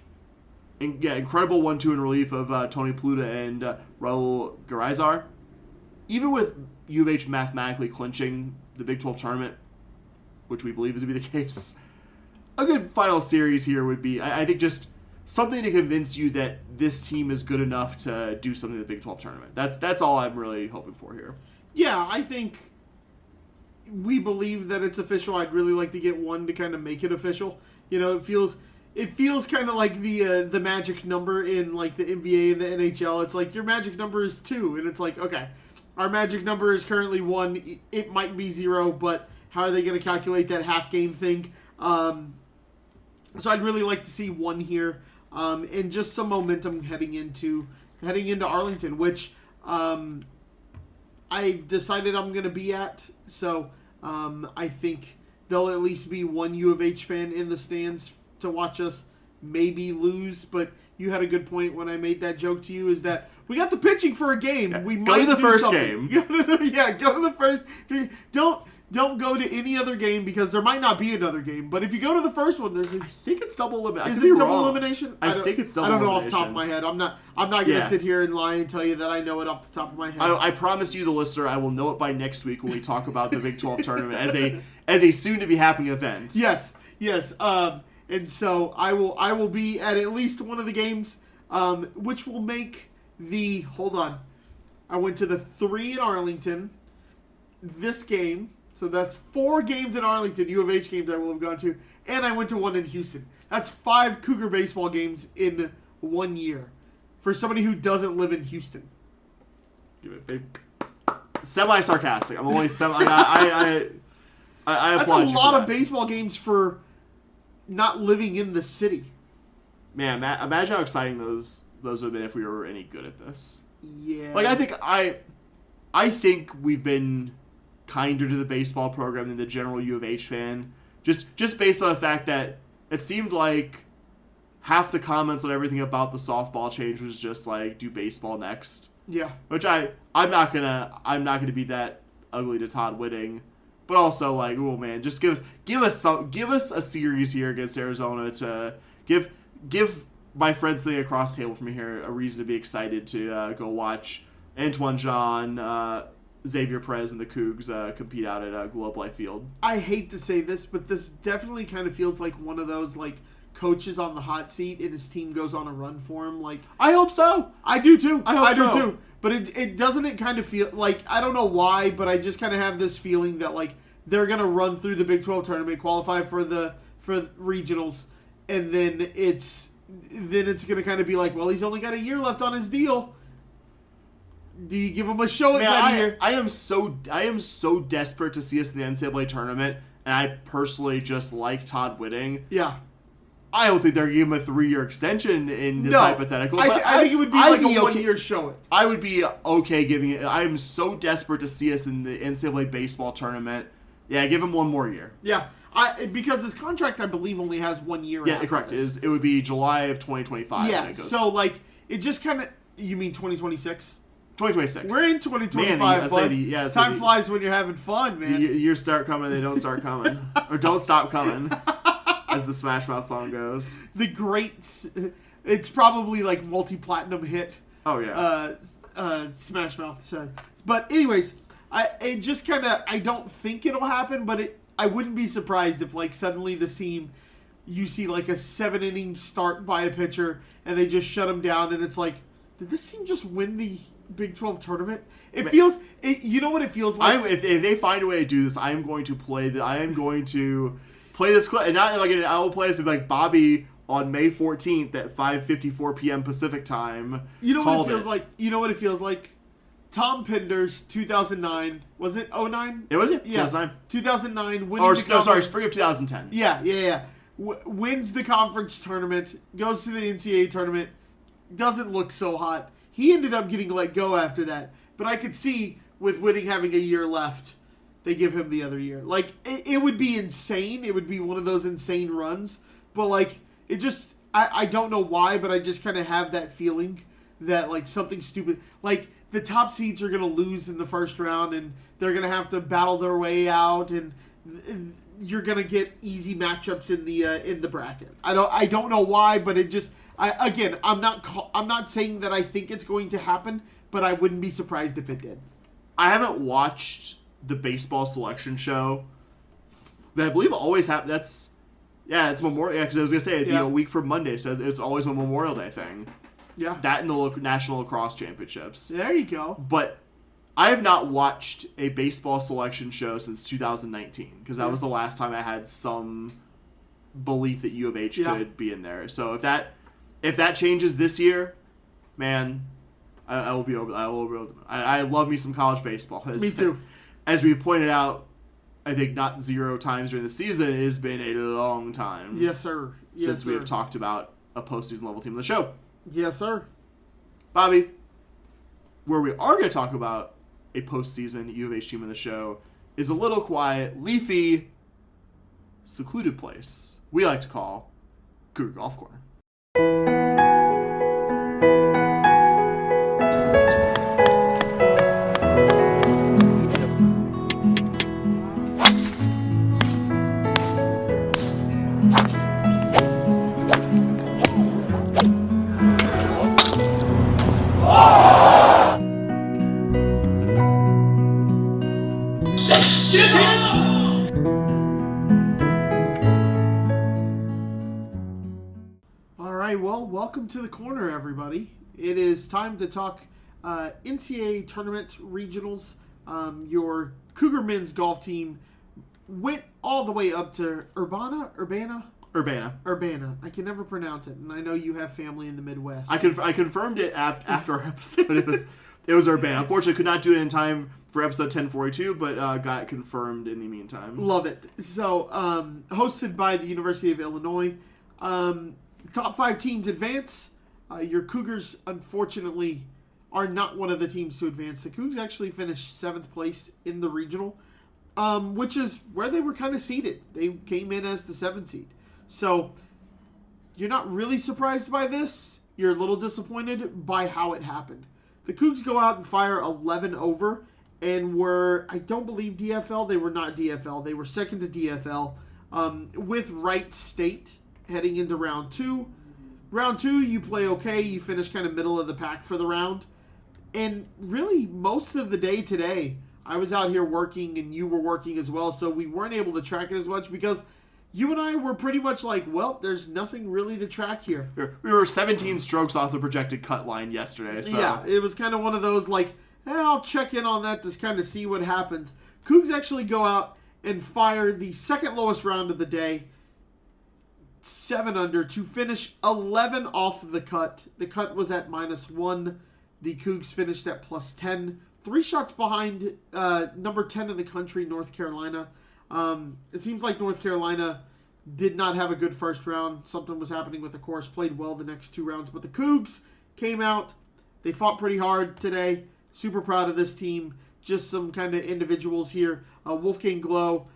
[SPEAKER 4] And, incredible 1-2 in relief of Tony Pluta and Raul Garizar. Even with U of H mathematically clinching the Big 12 tournament, which we believe to be the case, a good final series here would be, I think, just something to convince you that this team is good enough to do something in the Big 12 tournament. That's all I'm really hoping for here.
[SPEAKER 5] Yeah, I think we believe that it's official. I'd really like to get one to kind of make it official. It feels kind of like the magic number in like the NBA and the NHL. It's like your magic number is 2, and it's like, okay. Our magic number is currently 1. It might be 0, but how are they going to calculate that half game thing? So I'd really like to see one here, and just some momentum heading into Arlington, which I've decided I'm going to be at. So I think there'll at least be one U of H fan in the stands to watch us maybe lose. But you had a good point when I made that joke to you, is that we got the pitching for a game.
[SPEAKER 4] Yeah.
[SPEAKER 5] We
[SPEAKER 4] Go
[SPEAKER 5] might
[SPEAKER 4] to the
[SPEAKER 5] do
[SPEAKER 4] first
[SPEAKER 5] something.
[SPEAKER 4] game.
[SPEAKER 5] Go to the first. Don't go to any other game, because there might not be another game. But if you go to the first one, there's
[SPEAKER 4] I think it's double elimination.
[SPEAKER 5] Is it double elimination?
[SPEAKER 4] I think it's double elimination.
[SPEAKER 5] I don't know off the top of my head. I'm not going to sit here and lie and tell you that I know it off the top of my head.
[SPEAKER 4] I promise you, the listener, I will know it by next week when we talk about the Big 12 tournament as a soon-to-be happening event.
[SPEAKER 5] Yes. And so I will be at least one of the games, which will make the... Hold on. I went to the 3 in Arlington. This game... So that's 4 games in Arlington, U of H games I will have gone to. And I went to one in Houston. That's 5 Cougar baseball games in 1 year. For somebody who doesn't live in Houston.
[SPEAKER 4] Give it big. Semi-sarcastic. I'm only I
[SPEAKER 5] That's
[SPEAKER 4] applaud
[SPEAKER 5] a
[SPEAKER 4] you
[SPEAKER 5] lot
[SPEAKER 4] for
[SPEAKER 5] of
[SPEAKER 4] that.
[SPEAKER 5] baseball games for not living in the city.
[SPEAKER 4] Man, imagine how exciting those would have been if we were any good at this.
[SPEAKER 5] Yeah.
[SPEAKER 4] Like, I think we've been kinder to the baseball program than the general U of H fan. Just based on the fact that it seemed like half the comments on everything about the softball change was just like, do baseball next.
[SPEAKER 5] Yeah.
[SPEAKER 4] Which I'm not gonna be that ugly to Todd Whitting. But also, like, oh man, just give us a series here against Arizona to give my friends sitting across the table from here a reason to be excited to go watch Antoine Jean, Xavier Perez, and the Cougs compete out at Globe Life Field.
[SPEAKER 5] I hate to say this, but this definitely kind of feels like one of those, like, coaches on the hot seat and his team goes on a run for him. Like,
[SPEAKER 4] I hope so.
[SPEAKER 5] I do too.
[SPEAKER 4] I hope so.
[SPEAKER 5] do too. But it doesn't it kind of feel like, I don't know why, but I just kind of have this feeling that, like, they're gonna run through the Big 12 tournament, qualify for regionals, and then it's gonna kind of be like, well, he's only got a year left on his deal. Do you give him a show at that year?
[SPEAKER 4] I am so desperate to see us in the NCAA tournament, and I personally just like Todd Whitting.
[SPEAKER 5] Yeah.
[SPEAKER 4] I don't think they're going to give him a 3-year extension in this hypothetical.
[SPEAKER 5] I think it would be like a 1-year show it.
[SPEAKER 4] I would be okay giving it. I am so desperate to see us in the NCAA baseball tournament. Yeah, give him 1 more year.
[SPEAKER 5] Yeah. Because his contract, I believe, only has 1 year.
[SPEAKER 4] Yeah, correct. It would be July of 2025.
[SPEAKER 5] Yeah, so, like, it just kind of... You mean 2026?
[SPEAKER 4] 2026.
[SPEAKER 5] We're in 2025, bud. Time flies when you're having fun, man.
[SPEAKER 4] The years start coming, they don't start coming. Or don't stop coming, as the Smash Mouth song goes.
[SPEAKER 5] The great... It's probably, like, multi-platinum hit.
[SPEAKER 4] Oh, yeah.
[SPEAKER 5] Smash Mouth says. But, anyways, it just kind of... I don't think it'll happen, but I wouldn't be surprised if, like, suddenly this team... You see, like, a 7-inning start by a pitcher, and they just shut him down, and it's like, did this team just win the Big 12 tournament? It feels... you know what it feels like?
[SPEAKER 4] If they find a way to do this, I am going to play this clip. And not like I will play this with, like, Bobby on May 14th at 5:54 p.m. Pacific time.
[SPEAKER 5] You know what it feels like? You know what it feels like? Tom Pinder's 2009. Was it 09?
[SPEAKER 4] It was it?
[SPEAKER 5] Yeah.
[SPEAKER 4] 2009.
[SPEAKER 5] 2009. Winning
[SPEAKER 4] spring of 2010.
[SPEAKER 5] Yeah. Wins the conference tournament, goes to the NCAA tournament, doesn't look so hot. He ended up getting let go after that. But I could see, with Whitting having a year left, they give him the other year. Like, it would be insane. It would be one of those insane runs. But, like, it just... I don't know why, but I just kind of have that feeling that, like, something stupid... Like, the top seeds are going to lose in the first round, and they're going to have to battle their way out, and you're going to get easy matchups in the bracket. I don't know why, but it just... I'm not saying that I think it's going to happen, but I wouldn't be surprised if it did.
[SPEAKER 4] I haven't watched the baseball selection show. That I believe always happens. It's Memorial. Yeah, because I was gonna say it'd be a week from Monday, so it's always a Memorial Day thing.
[SPEAKER 5] Yeah.
[SPEAKER 4] That and the National Lacrosse Championships.
[SPEAKER 5] There you go.
[SPEAKER 4] But I have not watched a baseball selection show since 2019 because that was the last time I had some belief that U of H could be in there. So if that changes this year, man, I will be over. I love me some college baseball.
[SPEAKER 5] Me too.
[SPEAKER 4] As we've pointed out I think not 0 times during the season. It has been a long time.
[SPEAKER 5] Yes, sir.
[SPEAKER 4] Since we have talked about a postseason level team on the show.
[SPEAKER 5] Yes, sir.
[SPEAKER 4] Bobby, where we are going to talk about a postseason U of H team in the show is a little quiet, leafy, secluded place we like to call Cougar Golf Corner.
[SPEAKER 5] Welcome to the corner, everybody. It is time to talk NCAA tournament regionals. Your Cougar men's golf team went all the way up to Urbana. I can never pronounce it, and I know you have family in the Midwest.
[SPEAKER 4] I confirmed it after our episode. It was Urbana. Unfortunately, could not do it in time for episode 1042, but got it confirmed in the meantime.
[SPEAKER 5] Love it. So, hosted by the University of Illinois. Top 5 teams advance. Your Cougars, unfortunately, are not one of the teams to advance. The Cougs actually finished 7th place in the regional, which is where they were kind of seeded. They came in as the 7th seed. So, you're not really surprised by this. You're a little disappointed by how it happened. The Cougs go out and fire 11 over and were, I don't believe DFL. They were not DFL. They were second to DFL with Wright State heading into round 2. Round 2, you play okay. You finish kind of middle of the pack for the round. And really, most of the day today, I was out here working and you were working as well, so we weren't able to track it as much because you and I were pretty much like, well, there's nothing really to track here.
[SPEAKER 4] We were 17 strokes off the projected cut line yesterday. So.
[SPEAKER 5] Yeah, it was kind of one of those like, I'll check in on that to kind of see what happens. Cougs actually go out and fire the second lowest round of the day, 7 under, to finish 11 off the cut. The cut was at -1. The Cougs finished at +10. 3 shots behind number 10 in the country, North Carolina. It seems like North Carolina did not have a good first round. Something was happening with the course. Played well the next 2 rounds. But the Cougs came out. They fought pretty hard today. Super proud of this team. Just some kind of individuals here. Wolfgang Glow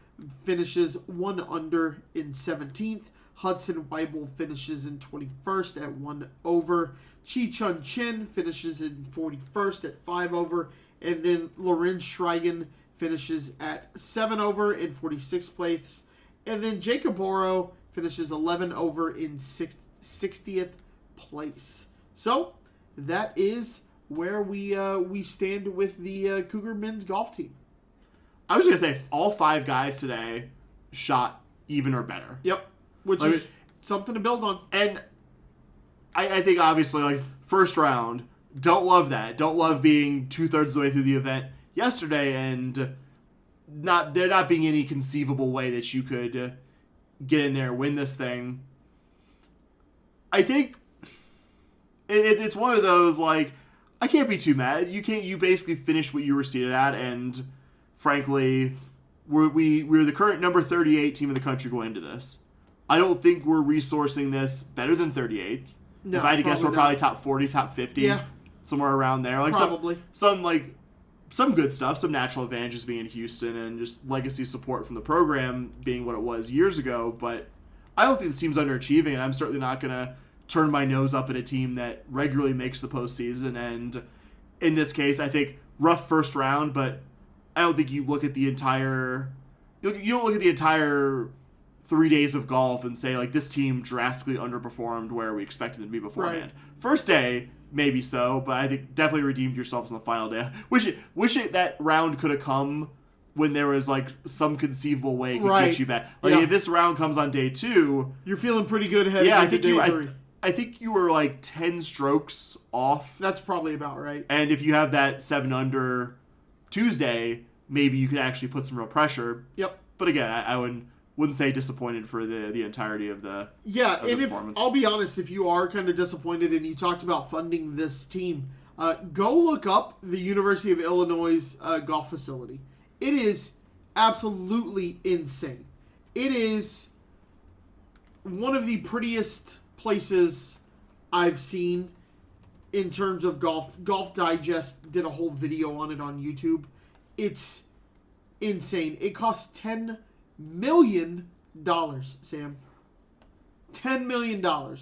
[SPEAKER 5] finishes 1 under in 17th. Hudson Weibel finishes in 21st at 1 over. Chi Chun Chin finishes in 41st at 5 over. And then Lorenz Schreigen finishes at 7 over in 46th place. And then Jacob Boro finishes 11 over in 60th place. So that is where we stand with the Cougar men's golf team.
[SPEAKER 4] I was going to say, if all 5 guys today shot even or better.
[SPEAKER 5] Yep. Which is something to build on.
[SPEAKER 4] And I think, obviously, like, first round, don't love that. Don't love being 2/3 of the way through the event yesterday and there not being any conceivable way that you could get in there and win this thing. I think it's one of those, like, I can't be too mad. You basically finished what you were seated at, and frankly, we're the current number 38 team in the country going into this. I don't think we're resourcing this better than 38th.
[SPEAKER 5] No,
[SPEAKER 4] if I had to guess, we're probably top 40, top 50,
[SPEAKER 5] yeah,
[SPEAKER 4] somewhere around there. Like
[SPEAKER 5] probably
[SPEAKER 4] some good stuff, some natural advantages being in Houston, and just legacy support from the program being what it was years ago. But I don't think this team's underachieving, and I'm certainly not going to turn my nose up at a team that regularly makes the postseason. And in this case, I think rough first round, but I don't think you look at the entire. You don't look at the entire 3 days of golf and say, like, this team drastically underperformed where we expected them to be beforehand. Right. First day, maybe so, but I think definitely redeemed yourselves on the final day. Wish that round could have come when there was, like, some conceivable way it could get you back. Like, if this round comes on day 2...
[SPEAKER 5] You're feeling pretty good heading into day 3.
[SPEAKER 4] I think you were, like, 10 strokes off.
[SPEAKER 5] That's probably about right.
[SPEAKER 4] And if you have that 7 under Tuesday, maybe you could actually put some real pressure.
[SPEAKER 5] Yep.
[SPEAKER 4] But again, I wouldn't say disappointed for the entirety of the performance.
[SPEAKER 5] I'll be honest, if you are kind of disappointed and you talked about funding this team, go look up the University of Illinois golf facility. It is absolutely insane. It is one of the prettiest places I've seen in terms of golf. Golf Digest did a whole video on it on YouTube. It's insane. It costs $10 million, Sam. $10 million.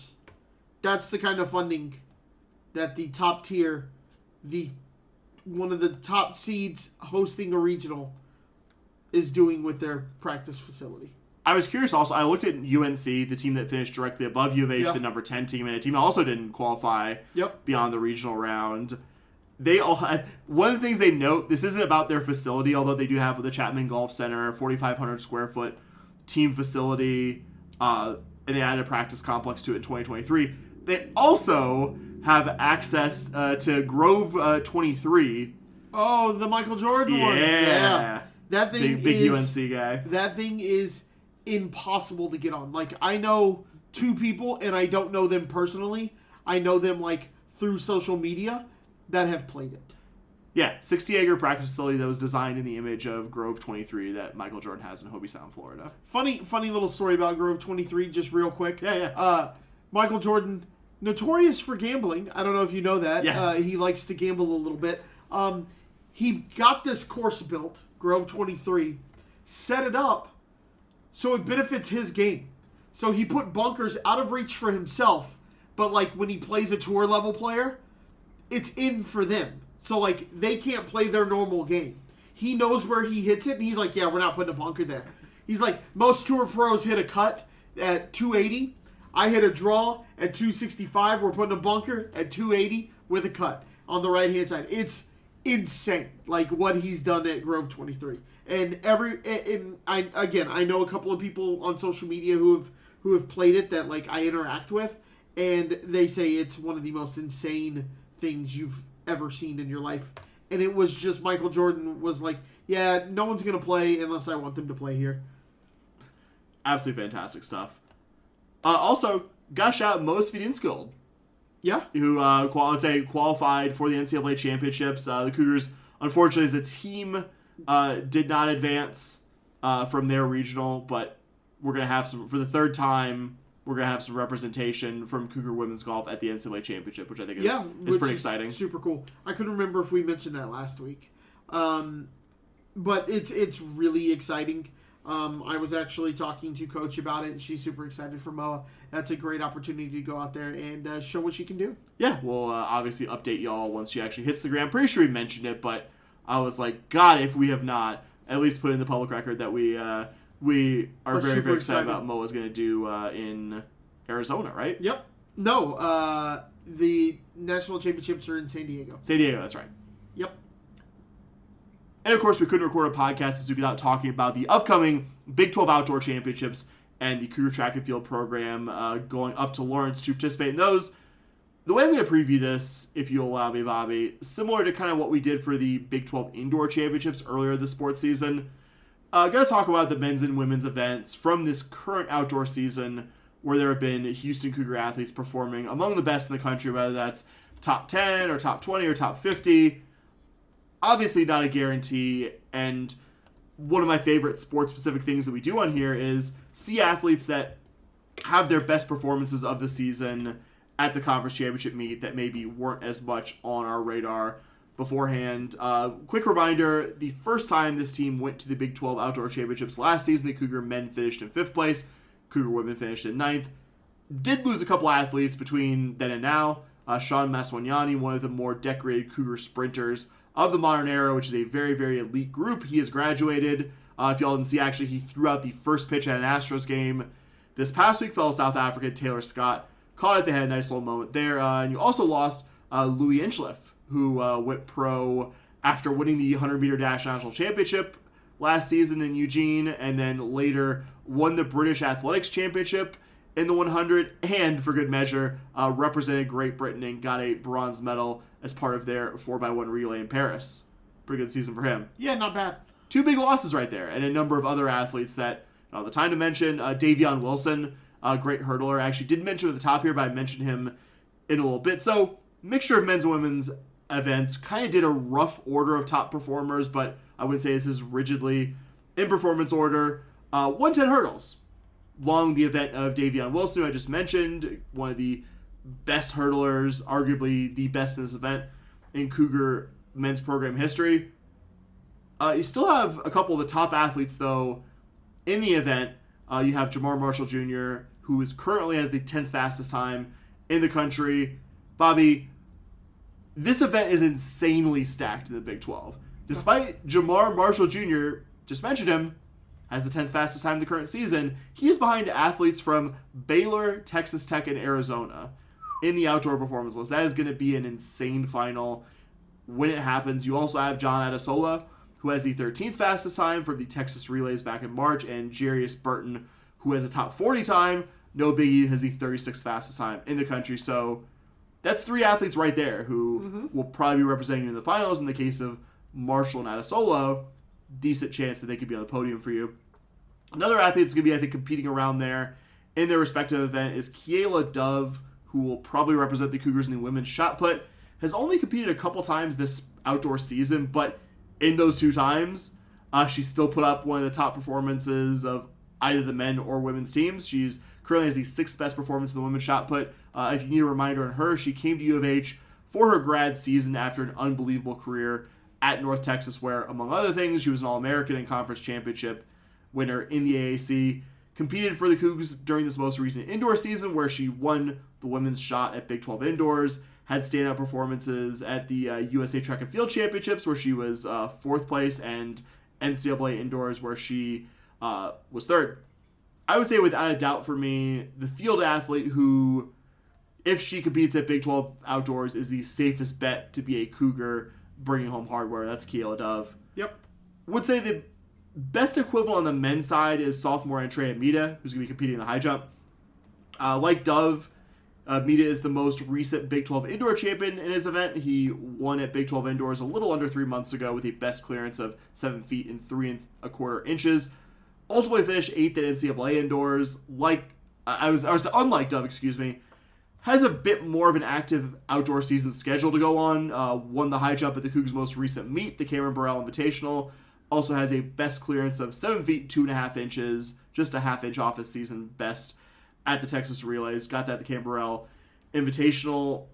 [SPEAKER 5] That's the kind of funding that the top tier, one of the top seeds hosting a regional, is doing with their practice facility.
[SPEAKER 4] I was curious also. I looked at UNC, the team that finished directly above U of H, the number 10 team, and a team that also didn't qualify beyond the regional round. They all had, one of the things they note, this isn't about their facility, although they do have the Chapman Golf Center, 4,500 square foot team facility, and they added a practice complex to it in 2023. They also have access to Grove 23.
[SPEAKER 5] Oh, the Michael Jordan one. Yeah. That thing
[SPEAKER 4] big UNC guy.
[SPEAKER 5] That thing is impossible to get on. Like, I know two people, and I don't know them personally. I know them, like, through social media that have played it.
[SPEAKER 4] Yeah, 60-acre practice facility that was designed in the image of Grove 23 that Michael Jordan has in Hobe Sound, Florida.
[SPEAKER 5] Funny little story about Grove 23, just real quick.
[SPEAKER 4] Yeah.
[SPEAKER 5] Michael Jordan, notorious for gambling. I don't know if you know that.
[SPEAKER 4] Yes.
[SPEAKER 5] He likes to gamble a little bit. He got this course built, Grove 23, set it up so it benefits his game. So he put bunkers out of reach for himself, but like when he plays a tour level player, it's in for them. So like they can't play their normal game. He knows where he hits it, and he's like, yeah, we're not putting a bunker there. He's like, most tour pros hit a cut at 280. I hit a draw at 265. We're putting a bunker at 280 with a cut on the right-hand side. It's insane, like what he's done at Grove 23. And I know a couple of people on social media who have played it that like I interact with, and they say it's one of the most insane things you've ever seen in your life. And it was just Michael Jordan was like, yeah, no one's gonna play unless I want them to play here.
[SPEAKER 4] Absolutely fantastic stuff. Also, gotta shout out Mo's Inskilled.
[SPEAKER 5] Yeah.
[SPEAKER 4] Who qualified for the NCAA championships. The Cougars, unfortunately, as a team, did not advance from their regional, but we're going to have some, for the third time, we're going to have some representation from Cougar women's golf at the NCAA championship, which I think is pretty exciting.
[SPEAKER 5] Super cool. I couldn't remember if we mentioned that last week. But it's really exciting. I was actually talking to Coach about it, and she's super excited for Moa. That's a great opportunity to go out there and show what she can do.
[SPEAKER 4] Yeah, we'll obviously update y'all once she actually hits the ground. I'm pretty sure we mentioned it, but I was like, God, if we have not, at least put in the public record that we are very, very excited about what Moa's going to do in Arizona, right?
[SPEAKER 5] Yep. No, the national championships are in San Diego.
[SPEAKER 4] San Diego, that's right.
[SPEAKER 5] Yep.
[SPEAKER 4] And, of course, we couldn't record a podcast this week without talking about the upcoming Big 12 Outdoor Championships and the Cougar Track and Field program going up to Lawrence to participate in those. The way I'm going to preview this, if you'll allow me, Bobby, similar to kind of what we did for the Big 12 Indoor Championships earlier this sports season. Going to talk about the men's and women's events from this current outdoor season where there have been Houston Cougar athletes performing among the best in the country, whether that's top 10 or top 20 or top 50. Obviously not a guarantee, and one of my favorite sports-specific things that we do on here is see athletes that have their best performances of the season at the conference championship meet that maybe weren't as much on our radar beforehand. Quick reminder, the first time this team went to the Big 12 Outdoor Championships last season, the Cougar men finished in 5th place, Cougar women finished in 9th. Did lose a couple athletes between then and now. Sean Maswanyani, one of the more decorated Cougar sprinters of the modern era, which is a very, very elite group. He has graduated. If y'all didn't see, actually, he threw out the first pitch at an Astros game this past week. Fellow South African Taylor Scott caught it. They had a nice little moment there. And you also lost Louis Inchliff, who went pro after winning the 100-meter dash national championship last season in Eugene, and then later won the British Athletics Championship in the 100, and for good measure, represented Great Britain and got a bronze medal as part of their 4x1 relay in Paris. Pretty good season for him.
[SPEAKER 5] Yeah, not bad.
[SPEAKER 4] 2 big losses right there, and a number of other athletes that the time to mention. Davion Wilson, a great hurdler. I actually didn't mention him at the top here, but I mentioned him in a little bit. So, mixture of men's and women's events. Kind of did a rough order of top performers, but I wouldn't say this is rigidly in performance order, 110 hurdles. Along the event of Davion Wilson, who I just mentioned, one of the best hurdlers, arguably the best in this event in Cougar men's program history. You still have a couple of the top athletes, though, in the event. You have Jamar Marshall Jr., who is currently has the 10th fastest time in the country. Bobby, this event is insanely stacked in the Big 12. Despite Jamar Marshall Jr., just mentioned him, has the 10th fastest time in the current season, he is behind athletes from Baylor, Texas Tech, and Arizona in the outdoor performance list. That is going to be an insane final when it happens. You also have John Adesola, who has the 13th fastest time for the Texas Relays back in March, and Jarius Burton, who has a top 40 time. No biggie, has the 36th fastest time in the country. So that's 3 athletes right there who will probably be representing you in the finals. In the case of Marshall and Adesola, decent chance that they could be on the podium for you. Another athlete that's going to be, I think, competing around there in their respective event is Kiela Dove, who will probably represent the Cougars in the women's shot put. Has only competed a couple times this outdoor season, but in those 2 times, she still put up one of the top performances of either the men or women's teams. She's currently has the 6th best performance in the women's shot put. If you need a reminder on her, she came to U of H for her grad season after an unbelievable career at North Texas, where, among other things, she was an All-American and Conference Championship winner in the AAC. Competed for the Cougs during this most recent indoor season, where she won the women's shot at Big 12 Indoors, had standout performances at the USA Track and Field Championships, where she was 4th place, and NCAA Indoors, where she was 3rd. I would say, without a doubt for me, the field athlete who, if she competes at Big 12 Outdoors, is the safest bet to be a Cougar bringing home hardware. That's Kiela Dove.
[SPEAKER 5] Yep.
[SPEAKER 4] Would say the best equivalent on the men's side is sophomore Andrea Mita, who's going to be competing in the high jump. Like Dove, Mita is the most recent Big 12 Indoor champion in his event. He won at Big 12 Indoors a little under 3 months ago with a best clearance of 7 feet and 3 1/4 inches. Ultimately finished 8th at NCAA Indoors. Unlike Dove, has a bit more of an active outdoor season schedule to go on. Won the high jump at the Cougs' most recent meet, the Cameron Burrell Invitational. Also has a best clearance of 7 feet 2 1/2 inches, just a half inch off his season best at the Texas Relays. Got that at the Cameron Burrell Invitational.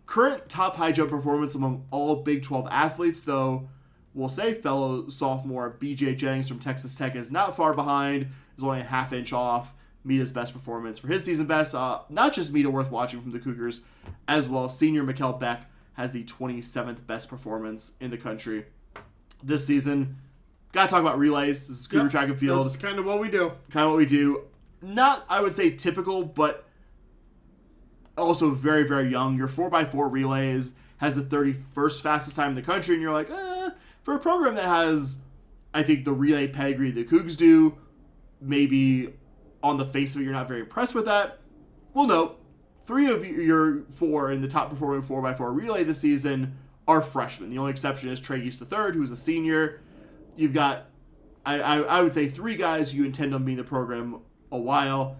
[SPEAKER 4] Current top high jump performance among all Big 12 athletes, though, we'll say fellow sophomore BJ Jennings from Texas Tech is not far behind, is only a half inch off Mita's best performance for his season best. Not just Mita worth watching from the Cougars, as well. Senior Mikkel Beck has the 27th best performance in the country this season. Got to talk about relays. This is Cougar Track and Field.
[SPEAKER 5] That's kind of what we do.
[SPEAKER 4] Not, I would say, typical, but also very, very young. Your 4x4 relays has the 31st fastest time in the country, and you're like, for a program that has, I think, the relay pedigree the Cougs do, maybe on the face of it, you're not very impressed with that. Well, no. 3 of your 4 in the top performing 4x4 relay this season are freshmen. The only exception is Trey East III, who's a senior. You've got, I would say, 3 guys who you intend on being in the program a while.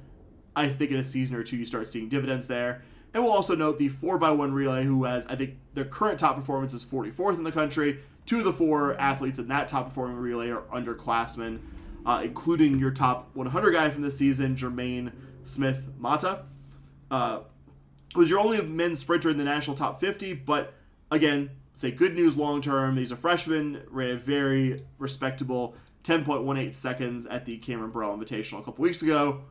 [SPEAKER 4] I think in a season or 2 you start seeing dividends there. And we'll also note the 4x1 relay, who has, I think, their current top performance is 44th in the country. 2 of the 4 athletes in that top performing relay are underclassmen, including your top 100 guy from this season, Jermaine Smith-Mata, who's your only men's sprinter in the national top 50. But again, say good news long term. He's a freshman, ran a very respectable 10.18 seconds at the Cameron Burrell Invitational a couple weeks ago,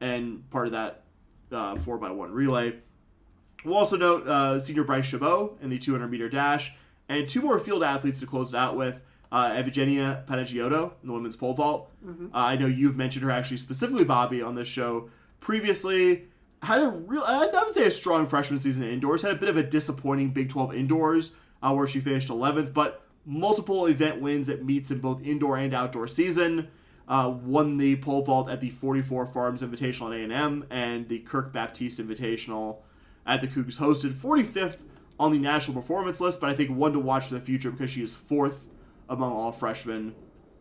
[SPEAKER 4] and part of that 4x1 relay. We'll also note senior Bryce Chabot in the 200-meter dash, and 2 more field athletes to close it out with. Evgenia Panagiotou in the women's pole vault. I know you've mentioned her actually specifically, Bobby, on this show previously. Had a real, I would say, a strong freshman season indoors. Had a bit of a disappointing Big 12 indoors where she finished 11th, but multiple event wins at meets in both indoor and outdoor season. Won the pole vault at the 44 Farms Invitational at A&M and the Kirk Baptiste Invitational at the Cougs hosted. 45th on the national performance list, but I think one to watch for the future because she is 4th among all freshmen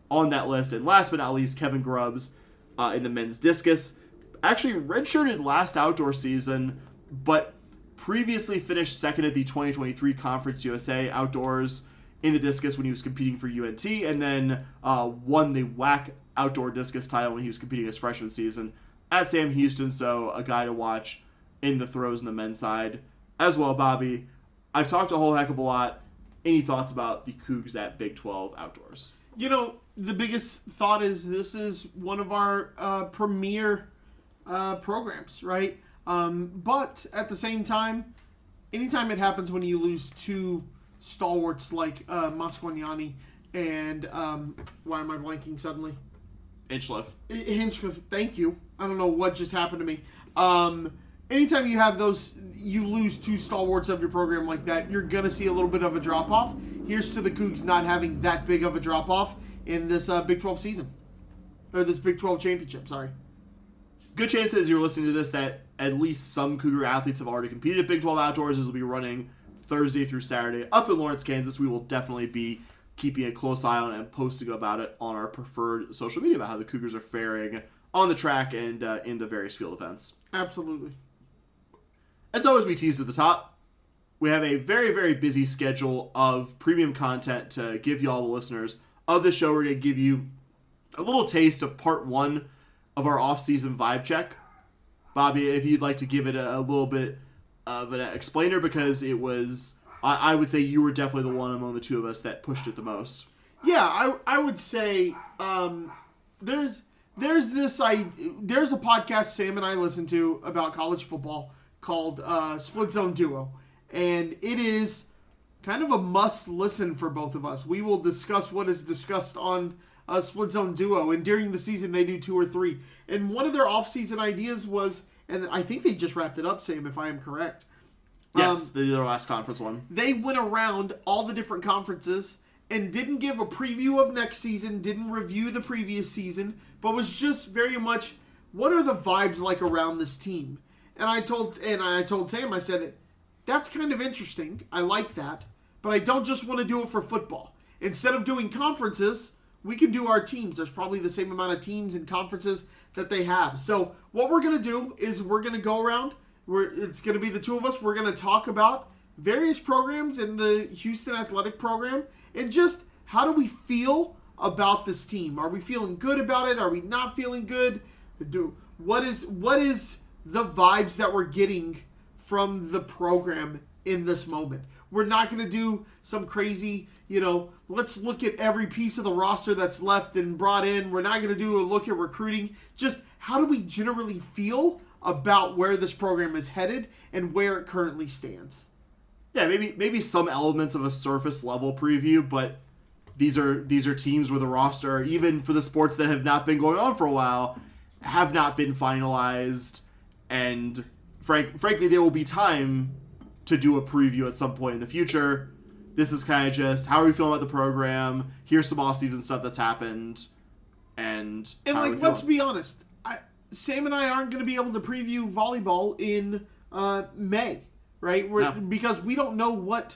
[SPEAKER 4] on that list. And last but not least, Kevin Grubbs in the men's discus. Actually redshirted last outdoor season, but previously finished 2nd at the 2023 Conference USA Outdoors in the discus when he was competing for UNT, and then won the WAC outdoor discus title when he was competing his freshman season at Sam Houston. So a guy to watch in the throws in the men's side as well. Bobby, I've talked a whole heck of a lot. Any thoughts about the Cougs at Big 12 outdoors?
[SPEAKER 5] The biggest thought is this is one of our premier programs, right? But at the same time, anytime it happens when you lose two stalwarts like Masquaniani and why am I blanking suddenly? Hinchcliffe, thank you. I don't know what just happened to me. Anytime you have you lose two stalwarts of your program like that, you're going to see a little bit of a drop-off. Here's to the Cougs not having that big of a drop-off in this Big 12 season. Or this Big 12 championship, sorry.
[SPEAKER 4] Good chance as you're listening to this that at least some Cougar athletes have already competed at Big 12 outdoors. This will be running Thursday through Saturday up in Lawrence, Kansas. We will definitely be keeping a close eye on it and posting about it on our preferred social media about how the Cougars are faring on the track and in the various field events.
[SPEAKER 5] Absolutely.
[SPEAKER 4] As always, we teased at the top, we have a very, very busy schedule of premium content to give you all the listeners of the show. We're going to give you a little taste of part 1 of our off-season vibe check. Bobby, if you'd like to give it a little bit of an explainer, because it was, I would say you were definitely the one among the two of us that pushed it the most.
[SPEAKER 5] Yeah, I would say there's a podcast Sam and I listen to about college football called Split Zone Duo, and it is kind of a must listen for both of us. We will discuss what is discussed on Split Zone Duo, and during the season they do 2 or 3. And one of their off-season ideas was, and I think they just wrapped it up, Sam, if I am correct.
[SPEAKER 4] Yes, they did their last conference one.
[SPEAKER 5] They went around all the different conferences and didn't give a preview of next season, didn't review the previous season, but was just very much, what are the vibes like around this team? And I told Sam, I said, that's kind of interesting. I like that. But I don't just want to do it for football. Instead of doing conferences, we can do our teams. There's probably the same amount of teams and conferences that they have. So what we're going to do is we're going to go around. It's going to be the two of us. We're going to talk about various programs in the Houston Athletic program and just how do we feel about this team? Are we feeling good about it? Are we not feeling good? What is the vibes that we're getting from the program in this moment? We're not going to do some crazy, let's look at every piece of the roster that's left and brought in. We're not going to do a look at recruiting. Just how do we generally feel about where this program is headed and where it currently stands?
[SPEAKER 4] Yeah, maybe some elements of a surface level preview, but these are teams where the roster, even for the sports that have not been going on for a while, have not been finalized. And frankly, there will be time to do a preview at some point in the future. This is kind of just, how are we feeling about the program? Here's some off-season stuff that's happened. And
[SPEAKER 5] let's be honest. Sam and I aren't going to be able to preview volleyball in May, right? Because we don't know what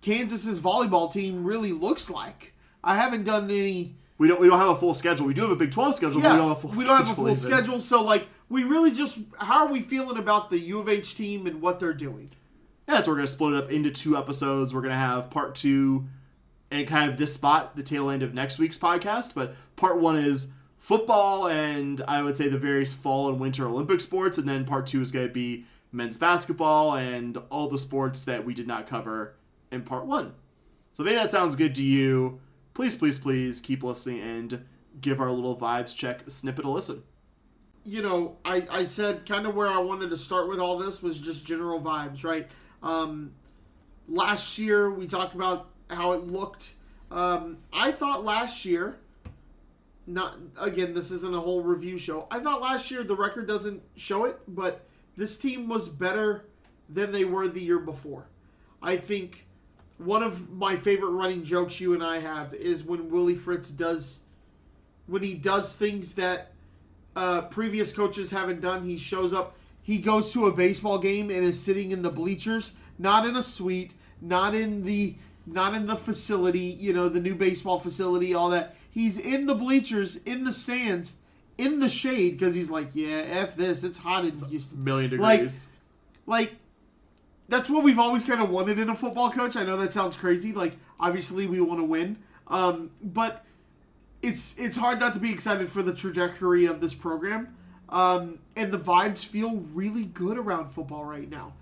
[SPEAKER 5] Kansas's volleyball team really looks like. I haven't done any...
[SPEAKER 4] We don't have a full schedule. We do have a Big 12 schedule, but we don't have a full schedule.
[SPEAKER 5] We don't have a full schedule, so we really just... How are we feeling about the U of H team and what they're doing?
[SPEAKER 4] Yeah, so we're going to split it up into 2 episodes. We're going to have part 2 and kind of this spot, the tail end of next week's podcast. But part 1 is football and I would say the various fall and winter Olympic sports. And then part 2 is going to be men's basketball and all the sports that we did not cover in part 1. So maybe that sounds good to you. Please, please, please keep listening and give our little vibes check snippet a listen.
[SPEAKER 5] I said kind of where I wanted to start with all this was just general vibes, right? Last year, we talked about how it looked. I thought last year, this isn't a whole review show. I thought last year, the record doesn't show it, but this team was better than they were the year before. I think one of my favorite running jokes you and I have is when Willie Fritz does things that previous coaches haven't done. He shows up, he goes to a baseball game and is sitting in the bleachers, not in a suite, not in the facility, the new baseball facility, all that. He's in the bleachers, in the stands, in the shade, because he's like, yeah, F this, it's hot in Houston.
[SPEAKER 4] Million degrees.
[SPEAKER 5] that's what we've always kind of wanted in a football coach. I know that sounds crazy. Like, obviously we want to win. But it's hard not to be excited for the trajectory of this program. And the vibes feel really good around football right now.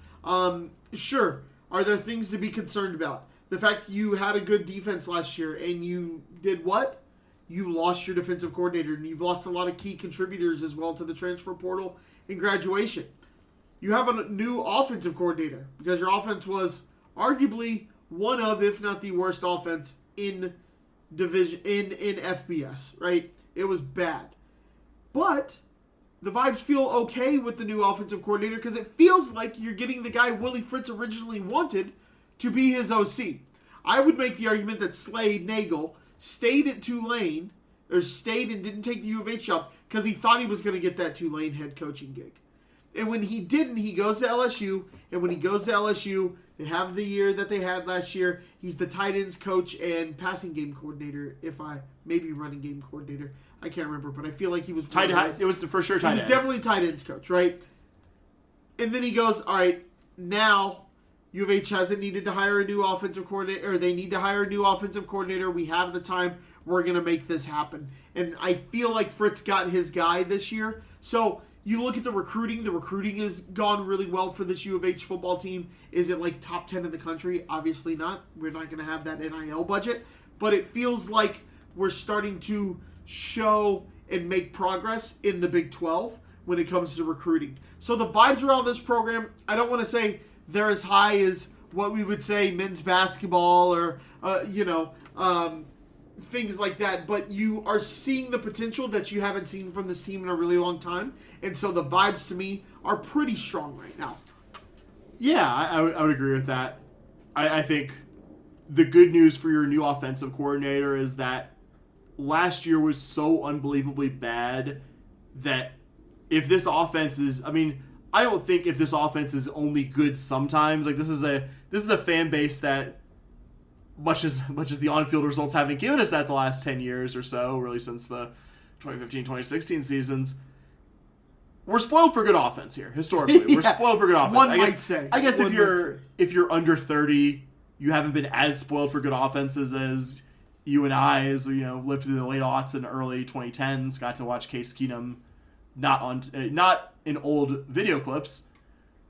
[SPEAKER 5] Sure, are there things to be concerned about? The fact you had a good defense last year and you did what? You lost your defensive coordinator, and you've lost a lot of key contributors as well to the transfer portal and graduation. You have a new offensive coordinator because your offense was arguably one of, if not the worst offense in division in FBS, right? It was bad. But the vibes feel okay with the new offensive coordinator because it feels like you're getting the guy Willie Fritz originally wanted to be his OC. I would make the argument that Slade Nagel stayed at Tulane, or stayed and didn't take the U of H job because he thought he was going to get that Tulane head coaching gig. And when he didn't, he goes to LSU. And when he goes to LSU, they have the year that they had last year. He's the tight ends coach and passing game coordinator, maybe running game coordinator. I can't remember, but I feel like he was
[SPEAKER 4] tight ends. It was for sure tight ends.
[SPEAKER 5] He was definitely tight ends coach, right? And then he goes, all right, now U of H hasn't needed to hire a new offensive coordinator, or they need to hire a new offensive coordinator. We have the time. We're going to make this happen. And I feel like Fritz got his guy this year. So you look at the recruiting. The recruiting has gone really well for this U of H football team. Is it like top 10 in the country? Obviously not. We're not going to have that NIL budget. But it feels like we're starting to show and make progress in the Big 12 when it comes to recruiting. So the vibes around this program, I don't want to say they're as high as what we would say men's basketball or, things like that. But you are seeing the potential that you haven't seen from this team in a really long time. And so the vibes to me are pretty strong right now.
[SPEAKER 4] Yeah, I would agree with that. I think the good news for your new offensive coordinator is that last year was so unbelievably bad that if this offense is, I don't think if this offense is only good sometimes, like this is a fan base that much as the on-field results haven't given us that the last 10 years or so, really since the 2015-2016 seasons, we're spoiled for good offense here, historically.
[SPEAKER 5] Yeah,
[SPEAKER 4] we're spoiled for good offense.
[SPEAKER 5] One might say.
[SPEAKER 4] I guess if you're under 30, you haven't been as spoiled for good offenses as you and I, as lived through the late aughts and early 2010s, got to watch Case Keenum, not in old video clips,